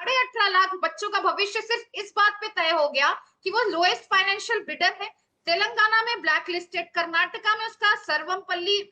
18.5 लाख बच्चों का भविष्य सिर्फ इस बात पे तय हो गया कि वो लोएस्ट फाइनेंशियल बिडर है। तेलंगाना में ब्लैक लिस्टेड, कर्नाटका में उसका सर्वमपल्ली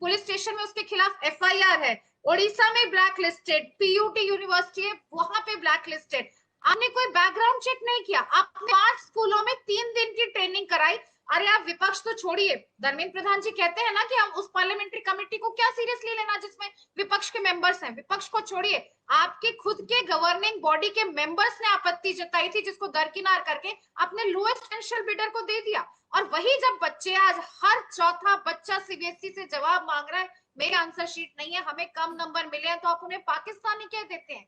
पुलिस स्टेशन में उसके खिलाफ एफआईआर है, ओडिशा में ब्लैक लिस्टेड, पीयूटी यूनिवर्सिटी है वहां पे ब्लैक लिस्टेड। आपने कोई बैकग्राउंड चेक नहीं किया, आपने 5 स्कूलों में 3 दिन की ट्रेनिंग कराई, अरे आप विपक्ष तो छोड़िए, धर्मेंद्र प्रधान जी कहते हैं ना कि हम उस पार्लियामेंट्री कमेटी को क्या सीरियसली लेना जिसमें विपक्ष के मेंबर्स हैं। विपक्ष को छोड़िए, आपके खुद के गवर्निंग बॉडी के मेंबर्स ने आपत्ति जताई थी, जिसको दरकिनार करके आपने लोएस्ट फाइनेंशियल बिडर को दे दिया। और वही जब बच्चे, आज हर चौथा बच्चा सीबीएसई से जवाब मांग रहा है, मेरी आंसर शीट नहीं है, हमें कम नंबर मिले हैं, तो आप उन्हें पाकिस्तानी कह देते हैं।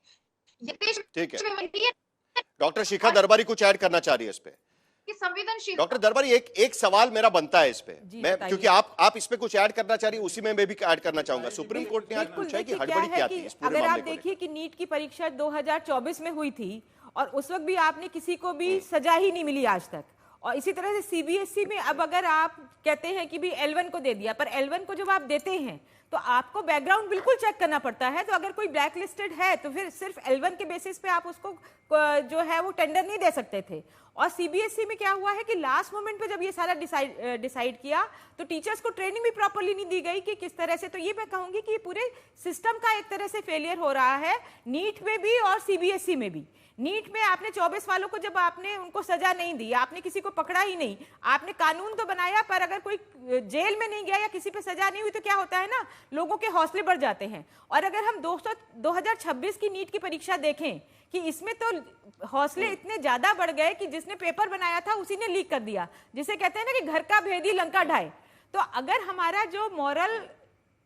ठीक है, डॉक्टर शिखा दरबारी कुछ ऐड करना चाह रही है इस पे? संवेदनशील डॉक्टर दरबारी, एक सवाल मेरा बनता है इस पे, मैं क्योंकि आप इस पे कुछ ऐड करना चाह रही है, उसी में मैं भी ऐड करना चाहूंगा। सुप्रीम कोर्ट ने आज पूछा है कि हड़बड़ी क्या थी इस पूरे अगर आप मामले को देखिए कि नीट की परीक्षा 2024 में हुई थी और उस वक्त भी आपने किसी को भी सजा ही नहीं मिली आज तक। और इसी तरह से सीबीएसई में अब अगर आप कहते हैं कि भी L1 को दे दिया, पर L1 को जब आप देते हैं तो आपको बैकग्राउंड बिल्कुल चेक करना पड़ता है। तो अगर कोई ब्लैक लिस्टेड है तो फिर सिर्फ L1 के बेसिस पे आप उसको जो है वो टेंडर नहीं दे सकते थे। और सीबीएसई में क्या हुआ है कि लास्ट मोमेंट पे जब ये सारा डिसाइड किया तो टीचर्स को ट्रेनिंग भी प्रॉपर्ली नहीं दी गई कि किस तरह से। तो ये मैं कहूंगी कि पूरे सिस्टम का एक तरह से फेलियर हो रहा है, नीट में भी और सीबीएसई में भी। नीट में आपने 24 वालों को जब आपने उनको सजा नहीं दी, आपने किसी को पकड़ा ही नहीं, आपने कानून तो बनाया पर अगर कोई जेल में नहीं गया या किसी पे सजा नहीं हुई तो क्या होता है ना, लोगों के हौसले बढ़ जाते हैं। और अगर हम 2026 की नीट की परीक्षा देखें कि इसमें तो हौसले इतने ज्यादा बढ़ गए कि जिसने पेपर बनाया था उसी ने लीक कर दिया, जिसे कहते हैं ना कि घर का भेदी लंका ढाए। तो अगर हमारा जो मॉरल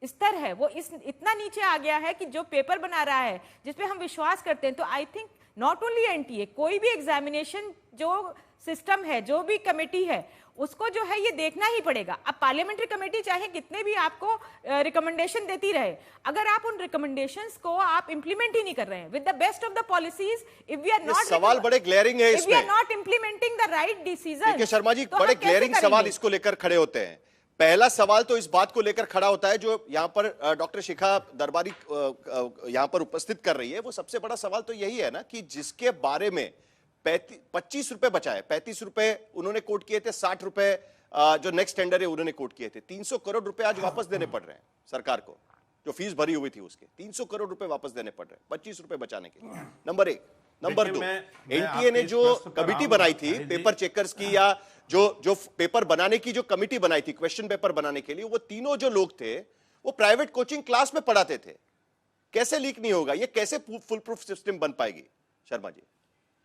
स्तर है वो इतना नीचे आ गया है कि जो पेपर बना रहा है जिसपे हम विश्वास करते हैं, तो I think not only NTA, कोई भी एग्जामिनेशन जो सिस्टम है, जो भी कमेटी है, उसको जो है ये देखना ही पड़ेगा। अब पार्लियामेंट्री कमेटी चाहे कितने भी आपको रिकमेंडेशन देती रहे, अगर आप उन रिकमेंडेशंस को आप इंप्लीमेंट ही नहीं कर रहे हैं with the best of the policies, if we are not, सवाल बड़े ग्लेयरिंग है इसमें, if we are not implementing the right decision. Sharma ji, बड़े ग्लेयरिंग सवाल इसको लेकर खड़े होते हैं। पहला सवाल तो इस बात को लेकर खड़ा होता है जो यहां पर डॉक्टर शिखा दरबारी यहां पर उपस्थित कर रही है, वो सबसे बड़ा सवाल तो यही है ना कि जिसके बारे में 25 रुपए बचाए, 35 रुपए उन्होंने कोट किए थे, 60 रुपए जो नेक्स्ट टेंडर है उन्होंने कोट किए थे, 300 करोड़ रुपए आज वापस देने पड़ रहे हैं सरकार को, जो फीस भरी हुई थी उसके 300 करोड़ रुपए वापस देने पड़ रहे हैं 25 रुपए बचाने के लिए। नंबर एक। नंबर दो, एनटीए ने जो कमिटी बनाई थी पेपर चेकर्स की, या जो पेपर बनाने की जो कमिटी बनाई थी क्वेश्चन पेपर बनाने के लिए, वो तीनों जो लोग थे वो प्राइवेट कोचिंग क्लास में पढ़ाते थे। कैसे लीक नहीं होगा? ये कैसे फुल प्रूफ सिस्टम बन पाएगी शर्मा जी?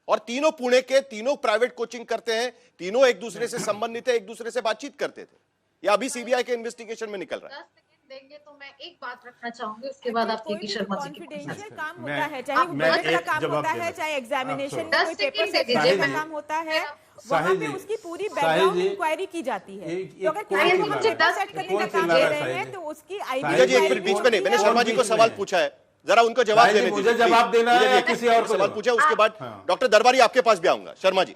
और तीनों पुणे के, तीनों प्राइवेट कोचिंग करते हैं, तीनों एक दूसरे से संबंधित है, एक दूसरे से बातचीत करते थे, या अभी सीबीआई के इन्वेस्टिगेशन में निकल रहा है? देंगे तो मैं एक बात रखना चाहूंगी, उसके बाद आप केपी शर्मा जी की कॉन्फिडेंशियल काम होता है, चाहे वो बजट का काम होता है, चाहे एग्जामिनेशन में कोई पेपर सेट का काम होता है, वहां पे उसकी पूरी बैकग्राउंड इंक्वायरी की जाती है। तो अगर किसी को हम पेपर सेट करने का काम दे रहे हैं तो उसकी जी एक मिनट बीच में नहीं, मैंने शर्मा जी को सवाल पूछा है, जरा उनको जवाब देने दीजिए। मुझे जवाब देना है या किसी और को सवाल पूछा, उसके बाद डॉक्टर दरबारी आपके पास भी आऊंगा। शर्मा जी,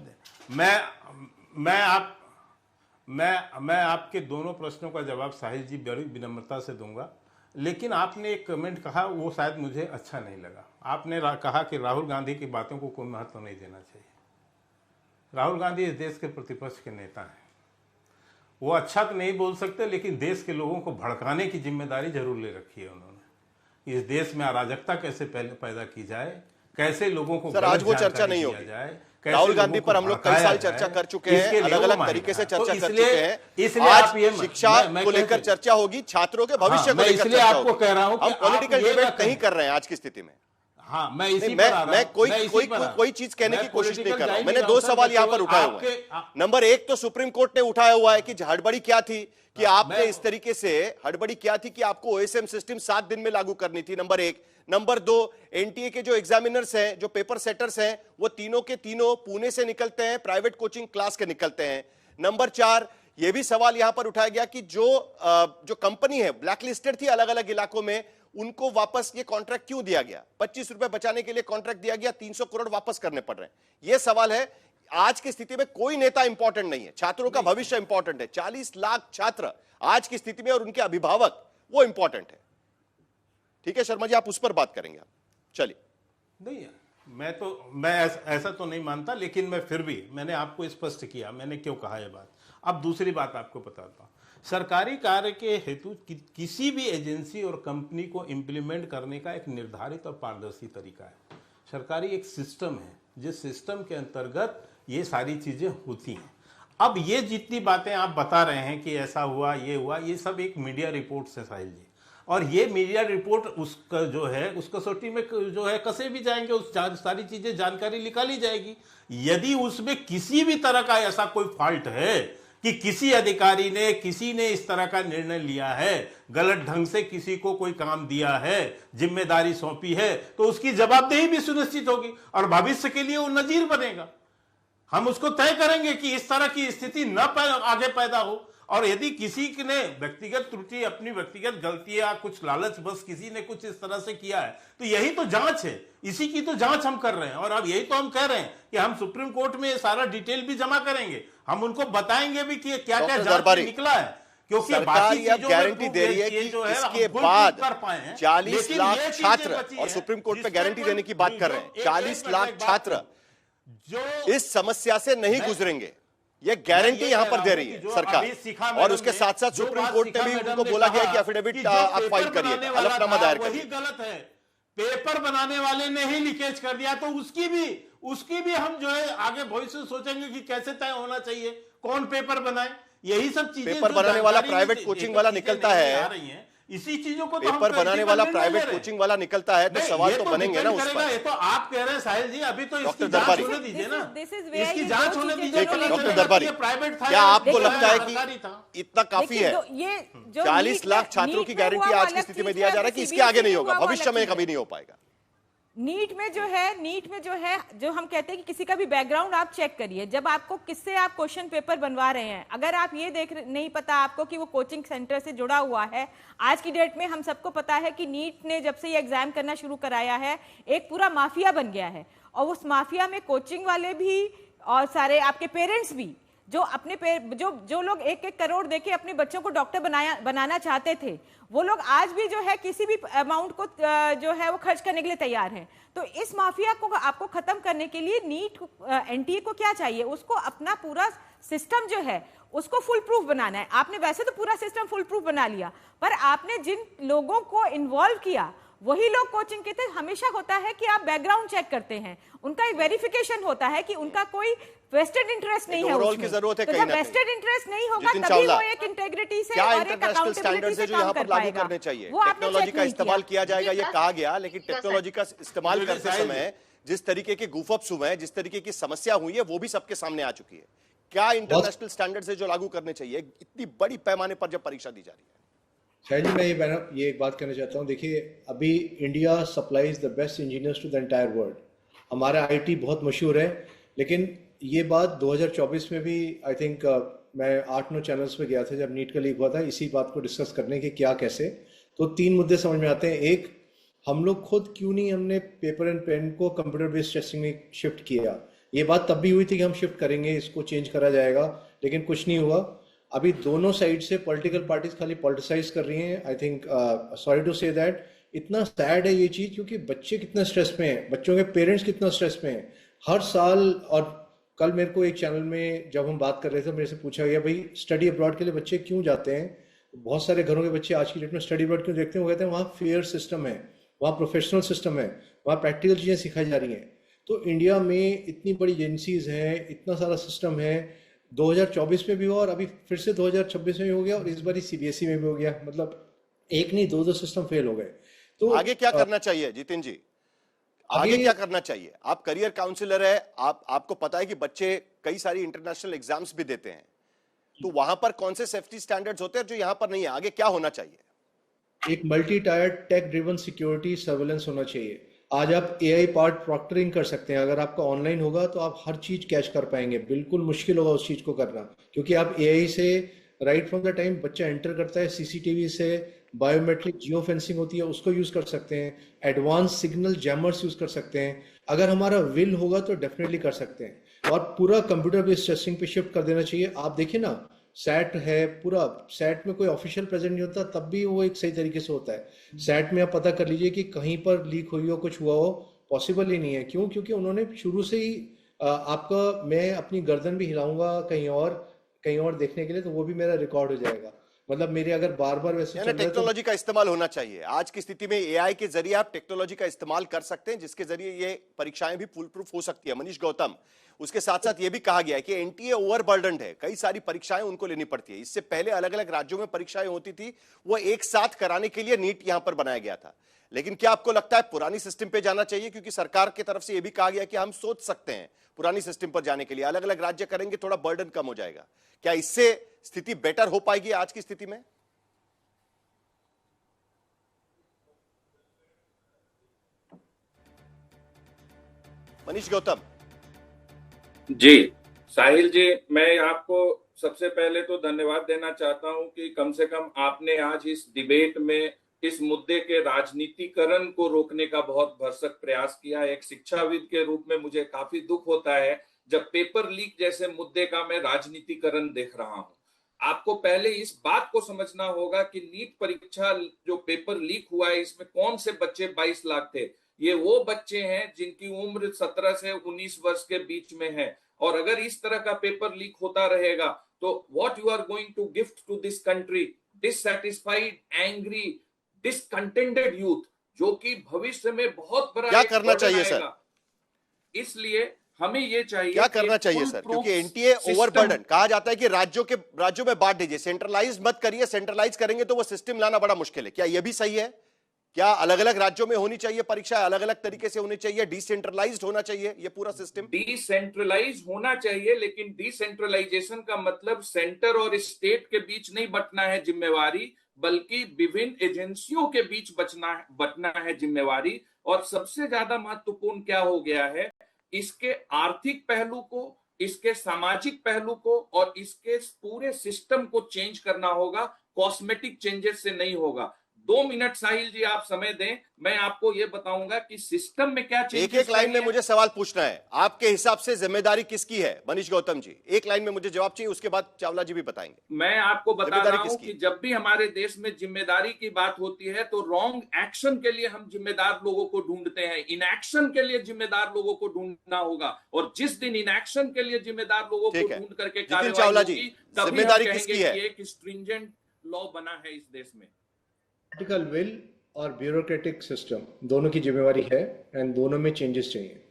मैं आपके दोनों प्रश्नों का जवाब साहिल जी बड़ी विनम्रता से दूंगा, लेकिन आपने एक कमेंट कहा वो शायद मुझे अच्छा नहीं लगा। आपने कहा कि राहुल गांधी की बातों को कोई महत्व नहीं देना चाहिए। राहुल गांधी इस देश के प्रतिपक्ष के नेता हैं, वो अच्छा तो नहीं बोल सकते, लेकिन देश के लोगों को भड़काने की जिम्मेदारी जरूर ले रखी है उन्होंने। इस देश में अराजकता कैसे पैदा की जाए, कैसे लोगों को सर आज वो चर्चा नहीं होगी जाए। राहुल गांधी पर हम लोग कई साल चर्चा कर चुके हैं, अलग अलग तरीके से चर्चा कर चुके हैं। इसलिए आज शिक्षा को लेकर चर्चा होगी, छात्रों के भविष्य को लेकर चर्चा आपको कह रहा हूं हम पॉलिटिकल डिबेट नहीं कर रहे हैं आज की स्थिति में। हाँ, मैं कोई चीज कहने की कोशिश नहीं कर रहा हूं। मैंने दो सवाल यहां पर उठाए हुए हैं। नंबर एक तो सुप्रीम कोर्ट ने उठाया हुआ है कि हड़बड़ी क्या थी कि आपने इस तरीके से, हड़बड़ी क्या थी कि आपको ओएसएम सिस्टम 7 दिन में लागू करनी थी, नंबर एक। नंबर दो, एनटीए के जो एग्जामिनर्स हैं, जो पेपर सेटर्स हैं, वो तीनों के तीनों पुणे से निकलते हैं, प्राइवेट कोचिंग क्लास के निकलते हैं। नंबर चार, ये भी सवाल यहां पर उठाया गया कि जो कंपनी है ब्लैक लिस्टेड थी अलग अलग इलाकों में, उनको वापस ये कॉन्ट्रैक्ट क्यों दिया गया? 25 रुपए बचाने के लिए कॉन्ट्रैक्ट दिया गया, 300 करोड़ वापस करने पड़ रहे हैं। यह सवाल है। आज की स्थिति में कोई नेता इंपॉर्टेंट नहीं है, छात्रों का भविष्य इंपॉर्टेंट है। 40 लाख छात्र आज की स्थिति में और उनके अभिभावक वो इंपॉर्टेंट है। ठीक है शर्मा जी, आप उस पर बात करेंगे? आप चलिए। नहीं, मैं ऐसा तो नहीं मानता, लेकिन मैं फिर भी मैंने आपको स्पष्ट किया मैंने क्यों कहा यह बात। अब दूसरी बात आपको बताता हूं। सरकारी कार्य के हेतु किसी भी एजेंसी और कंपनी को इंप्लीमेंट करने का एक निर्धारित और पारदर्शी तरीका है। सरकारी एक सिस्टम है, जिस सिस्टम के अंतर्गत ये सारी चीजें होती हैं। अब ये जितनी बातें आप बता रहे हैं कि ऐसा हुआ, ये सब एक मीडिया रिपोर्ट से साहिल जी, और ये मीडिया रिपोर्ट उसका जो है उस कसौटी में जो है कसे भी जाएंगे, उस सारी चीजें जानकारी निकाली जाएगी। यदि उसमें किसी भी तरह का ऐसा कोई फॉल्ट है कि किसी अधिकारी ने, किसी ने इस तरह का निर्णय लिया है, गलत ढंग से किसी को कोई काम दिया है, जिम्मेदारी सौंपी है, तो उसकी जवाबदेही भी सुनिश्चित होगी और भविष्य के लिए वो नजीर बनेगा। हम उसको तय करेंगे कि इस तरह की स्थिति न आगे पैदा हो। और यदि किसी ने व्यक्तिगत त्रुटि, अपनी व्यक्तिगत गलती या कुछ लालच बस किसी ने कुछ इस तरह से किया है, तो यही तो जांच है, इसी की तो जांच हम कर रहे हैं। और अब यही तो हम कह रहे हैं कि हम सुप्रीम कोर्ट में ये सारा डिटेल भी जमा करेंगे, हम उनको बताएंगे भी कि क्या क्या जांच में निकला है, क्योंकि सरकार ये गारंटी दे रही है कि इसके बाद 40 लाख छात्र, और सुप्रीम कोर्ट पे गारंटी देने की बात कर रहे हैं, 40 लाख छात्र जो इस समस्या से नहीं गुजरेंगे, ये गारंटी यहां पर दे रही है सरकार। और उसके साथ साथ सुप्रीम कोर्ट ने भी उनको बोला गया कि एफिडेविट आप फाइल करिए, हलफनामा दायर करिए। गलत है, पेपर बनाने वाले ने ही लीकेज कर दिया, तो उसकी भी हम जो है आगे भविष्य में सोचेंगे कि कैसे तय होना चाहिए, कौन पेपर बनाए, यही सब चीजें। पेपर बनाने वाला प्राइवेट कोचिंग वाला निकलता है, इसी चीजों को पेपर बनाने वाला प्राइवेट कोचिंग वाला निकलता है, तो सवाल तो बनेंगे ना उस पर। ये तो आप कह रहे हैं साहिल जी, अभी तो इसकी जांच होने दीजिए ना, इसकी जांच होने दीजिए। डॉक्टर दरबारी, क्या आपको लगता है कि इतना काफी है? 40 लाख छात्रों की गारंटी आज की स्थिति में दिया जा रहा है कि इसके आगे नहीं होगा, भविष्य में कभी नहीं हो पाएगा। नीट में जो है जो हम कहते हैं कि किसी का भी बैकग्राउंड आप चेक करिए, जब आपको किससे आप क्वेश्चन पेपर बनवा रहे हैं, अगर आप ये नहीं पता आपको कि वो कोचिंग सेंटर से जुड़ा हुआ है। आज की डेट में हम सबको पता है कि नीट ने जब से ये एग्जाम करना शुरू कराया है, एक पूरा माफिया बन गया है, और उस माफिया में कोचिंग वाले भी और सारे आपके पेरेंट्स भी, जो अपने जो लोग 1-1 करोड़ देके अपने बच्चों को डॉक्टर बनाना चाहते थे, वो लोग आज भी जो है किसी भी अमाउंट को जो है वो खर्च करने के लिए तैयार हैं। तो इस माफिया को आपको खत्म करने के लिए नीट एनटीए को क्या चाहिए, उसको अपना पूरा सिस्टम जो है उसको फुल प्रूफ बनाना है। आपने वैसे तो पूरा सिस्टम फुल प्रूफ बना लिया, पर आपने जिन लोगों को इन्वॉल्व किया वही लोग कोचिंग के थे। हमेशा होता है कि आप बैकग्राउंड चेक करते हैं, उनका एक वेरिफिकेशन होता है कि उनका कोई वेस्टेड इंटरेस्ट नहीं है उसमें। की जरूरत है, तो जब वेस्टेड इंटरेस्ट नहीं होगा तभी वो एक इंटेग्रिटी से और एक अकाउंटेबिलिटी से काम कर पाएगा। करने चाहिए, टेक्नोलॉजी का इस्तेमाल किया जाएगा ये कहा गया, लेकिन टेक्नोलॉजी का इस्तेमाल करते समय जिस तरीके के गूफअप्स हुए हैं, जिस तरीके की समस्या हुई है, वो भी सबके सामने आ चुकी है। क्या इंटरनेशनल स्टैंडर्ड से जो लागू करने चाहिए इतनी बड़ी पैमाने पर जब परीक्षा दी जा रही है? शायद जी मैं ये एक बात कहना चाहता हूँ। देखिए, अभी India supplies the best engineers to the entire world. हमारा आईटी बहुत मशहूर है, लेकिन ये बात 2024 में भी आई थिंक मैं 8-9 चैनल्स पे गया था जब नीट का लीक हुआ था, इसी बात को डिस्कस करने के क्या कैसे। तो 3 मुद्दे समझ में आते हैं। एक, हम लोग खुद क्यों नहीं हमने पेपर एंड पेन को कंप्यूटर बेस्ड टेस्टिंग में शिफ्ट किया। ये बात तब भी हुई थी कि हम शिफ्ट करेंगे, इसको चेंज करा जाएगा, लेकिन कुछ नहीं हुआ। अभी दोनों साइड से पॉलिटिकल पार्टीज खाली पॉलिटिसाइज कर रही हैं। I think sorry to say that, इतना सैड है ये चीज, क्योंकि बच्चे कितने स्ट्रेस में हैं, बच्चों के पेरेंट्स कितना स्ट्रेस में हैं हर साल। और कल मेरे को एक चैनल में जब हम बात कर रहे थे, मेरे से पूछा गया, भाई स्टडी अब्रॉड के लिए बच्चे क्यों जाते हैं? बहुत सारे घरों के बच्चे आज की डेट में स्टडी अब्रॉड क्यों देखते हैं? वो कहते हैं वहाँ फेयर सिस्टम है, वहाँ प्रोफेशनल सिस्टम है, वहाँ प्रैक्टिकल चीजें सिखाई जा रही हैं। तो इंडिया में इतनी बड़ी एजेंसीज हैं, इतना सारा सिस्टम है, 2024 में भी हुआ और अभी फिर से 2026 में भी हो गया, और इस बार सीबीएसई में भी हो गया। मतलब एक नहीं, 2 सिस्टम फेल हो गए। तो आगे क्या करना चाहिए जितिन जी? आगे क्या करना चाहिए? आप करियर काउंसलर है, आपको पता है कि बच्चे कई सारी इंटरनेशनल एग्जाम्स भी देते हैं, तो वहां पर कौन से सेफ्टी स्टैंडर्ड्स होते हैं जो यहां पर नहीं है? आगे क्या होना चाहिए? एक multi tier tech driven security surveillance होना चाहिए। आज आप एआई पार्ट प्रॉक्टरिंग कर सकते हैं, अगर आपका ऑनलाइन होगा तो आप हर चीज कैच कर पाएंगे। बिल्कुल मुश्किल होगा उस चीज को करना, क्योंकि आप एआई से राइट फ्रॉम द टाइम बच्चा एंटर करता है, सीसीटीवी से बायोमेट्रिक जियो फेंसिंग होती है, उसको यूज कर सकते हैं, एडवांस सिग्नल जैमर्स यूज कर सकते हैं। अगर हमारा विल होगा तो डेफिनेटली कर सकते हैं, और पूरा कंप्यूटर बेस्ड टेस्टिंग पे शिफ्ट कर देना चाहिए। आप देखिए ना, सैट है, पूरा सैट में कोई ऑफिशियल प्रेजेंट नहीं होता, तब भी वो एक सही तरीके से होता है। सैट में आप पता कर लीजिए कि कहीं पर लीक हुई हो, कुछ हुआ हो, पॉसिबल ही नहीं है। क्यों? क्योंकि उन्होंने शुरू से ही आपका, मैं अपनी गर्दन भी हिलाऊंगा कहीं और देखने के लिए, तो वो भी मेरा रिकॉर्ड हो जाएगा। मतलब मेरे अगर बार बार वैसे चल रहा है तो टेक्नोलॉजी का इस्तेमाल होना चाहिए। आज की स्थिति में एआई के जरिए आप टेक्नोलॉजी का इस्तेमाल कर सकते हैं, जिसके जरिए ये परीक्षाएं भी फुल प्रूफ हो सकती है। मनीष गौतम, उसके साथ साथ ये भी कहा गया है कि एनटीए ओवरबर्डन्ड है, कई सारी परीक्षाएं उनको लेनी पड़ती है। इससे पहले अलग अलग राज्यों में परीक्षाएं होती थी, वो एक साथ कराने के लिए नीट यहां पर बनाया गया था। लेकिन क्या आपको लगता है पुरानी सिस्टम पे जाना चाहिए? क्योंकि सरकार की तरफ से यह भी कहा गया कि हम सोच सकते हैं पुरानी सिस्टम पर जाने के लिए, अलग अलग राज्य करेंगे, थोड़ा बर्डन कम हो जाएगा। क्या इससे स्थिति बेटर हो पाएगी आज की स्थिति में? मनीष गौतम जी, साहिल जी, मैं आपको सबसे पहले तो धन्यवाद देना चाहता हूं कि कम से कम आपने आज इस डिबेट में इस मुद्दे के राजनीतिकरण को रोकने का बहुत भरसक प्रयास किया। एक शिक्षाविद के रूप में मुझे काफी दुख होता है जब पेपर लीक जैसे मुद्दे का मैं राजनीतिकरण देख रहा हूं। आपको पहले इस बात को समझना होगा कि नीट परीक्षा जो पेपर लीक हुआ है, इसमें कौन से बच्चे 22 लाख थे? ये वो बच्चे हैं जिनकी उम्र 17 से 19 वर्ष के बीच में है। और अगर इस तरह का पेपर लीक होता रहेगा तो what you are going to gift to this country? Dissatisfied, angry, discontented youth, जो कि भविष्य में बहुत बड़ा क्या करना चाहिए सर? इसलिए हमें ये चाहिए, क्या करना चाहिए सर? क्योंकि एनटीए ओवरबर्डन कहा जाता है कि राज्यों में बांट दीजिए, सेंट्रलाइज मत करिए। सेंट्रलाइज करेंगे तो वो सिस्टम लाना बड़ा मुश्किल है। क्या यह भी सही है? क्या अलग अलग राज्यों में होनी चाहिए परीक्षा, अलग अलग तरीके से होनी चाहिए, डिसेंट्रलाइज्ड होना चाहिए ये पूरा सिस्टम? डिसेंट्रलाइज होना चाहिए, लेकिन डिसेंट्रलाइजेशन का मतलब सेंटर और स्टेट के बीच नहीं बंटना है जिम्मेवारी, बल्कि विभिन्न एजेंसियों के बीच बंटना है जिम्मेवारी। और सबसे ज्यादा महत्वपूर्ण क्या हो गया है, इसके आर्थिक पहलू को, इसके सामाजिक पहलू को और इसके पूरे सिस्टम को चेंज करना होगा। कॉस्मेटिक चेंजेस से नहीं होगा। 2 मिनट साहिल जी आप समय दें, मैं आपको यह बताऊंगा कि सिस्टम में क्या चेंजेस। एक लाइन में मुझे सवाल पूछना है, आपके हिसाब से जिम्मेदारी किसकी है? मनीष गौतम जी, एक लाइन में मुझे जवाब चाहिए, उसके बाद चावला जी भी बताएंगे। मैं आपको बता रहा हूं कि जब भी हमारे देश में जिम्मेदारी की बात होती है तो रॉन्ग एक्शन के लिए हम जिम्मेदार लोगों को ढूंढते हैं, इनएक्शन के लिए जिम्मेदार लोगों को ढूंढना होगा। और जिस दिन इनएक्शन के लिए जिम्मेदार लोगों को ढूंढ करके कार्रवाई होगी, तभी हम कहेंगे कि एक स्ट्रिंजेंट लॉ बना है इस देश में। पॉलिटिकल विल और ब्यूरोक्रेटिक सिस्टम दोनों की जिम्मेवारी है एंड दोनों में चेंजेस चाहिए।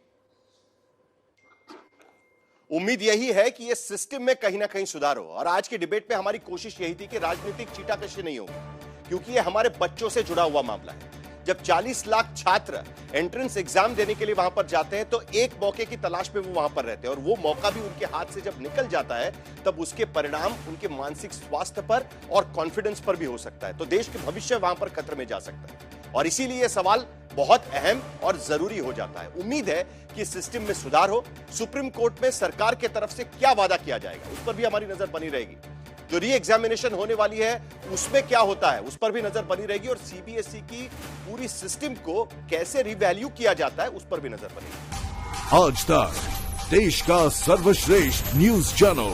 उम्मीद यही है कि ये सिस्टम में कहीं ना कहीं सुधार हो। और आज की डिबेट में हमारी कोशिश यही थी कि राजनीतिक चीटाकशी नहीं होगी, क्योंकि ये हमारे बच्चों से जुड़ा हुआ मामला है। जब 40 लाख छात्र एंट्रेंस एग्जाम देने के लिए वहां पर जाते हैं तो एक मौके की तलाश में वो वहां पर रहते हैं, और वो मौका भी उनके हाथ से जब निकल जाता है तब उसके परिणाम उनके मानसिक स्वास्थ्य पर और कॉन्फिडेंस पर भी हो सकता है। तो देश के भविष्य वहां पर खतरे में जा सकता है, और इसीलिए यह सवाल बहुत अहम और जरूरी हो जाता है। उम्मीद है कि सिस्टम में सुधार हो। सुप्रीम कोर्ट में सरकार की तरफ से क्या वादा किया जाएगा, उस पर भी हमारी नजर बनी रहेगी। जो री एग्जामिनेशन होने वाली है उसमें क्या होता है, उस पर भी नजर बनी रहेगी। और सीबीएसई की पूरी सिस्टम को कैसे रिवैल्यू किया जाता है, उस पर भी नजर बनेगी। आज तक देश का सर्वश्रेष्ठ न्यूज चैनल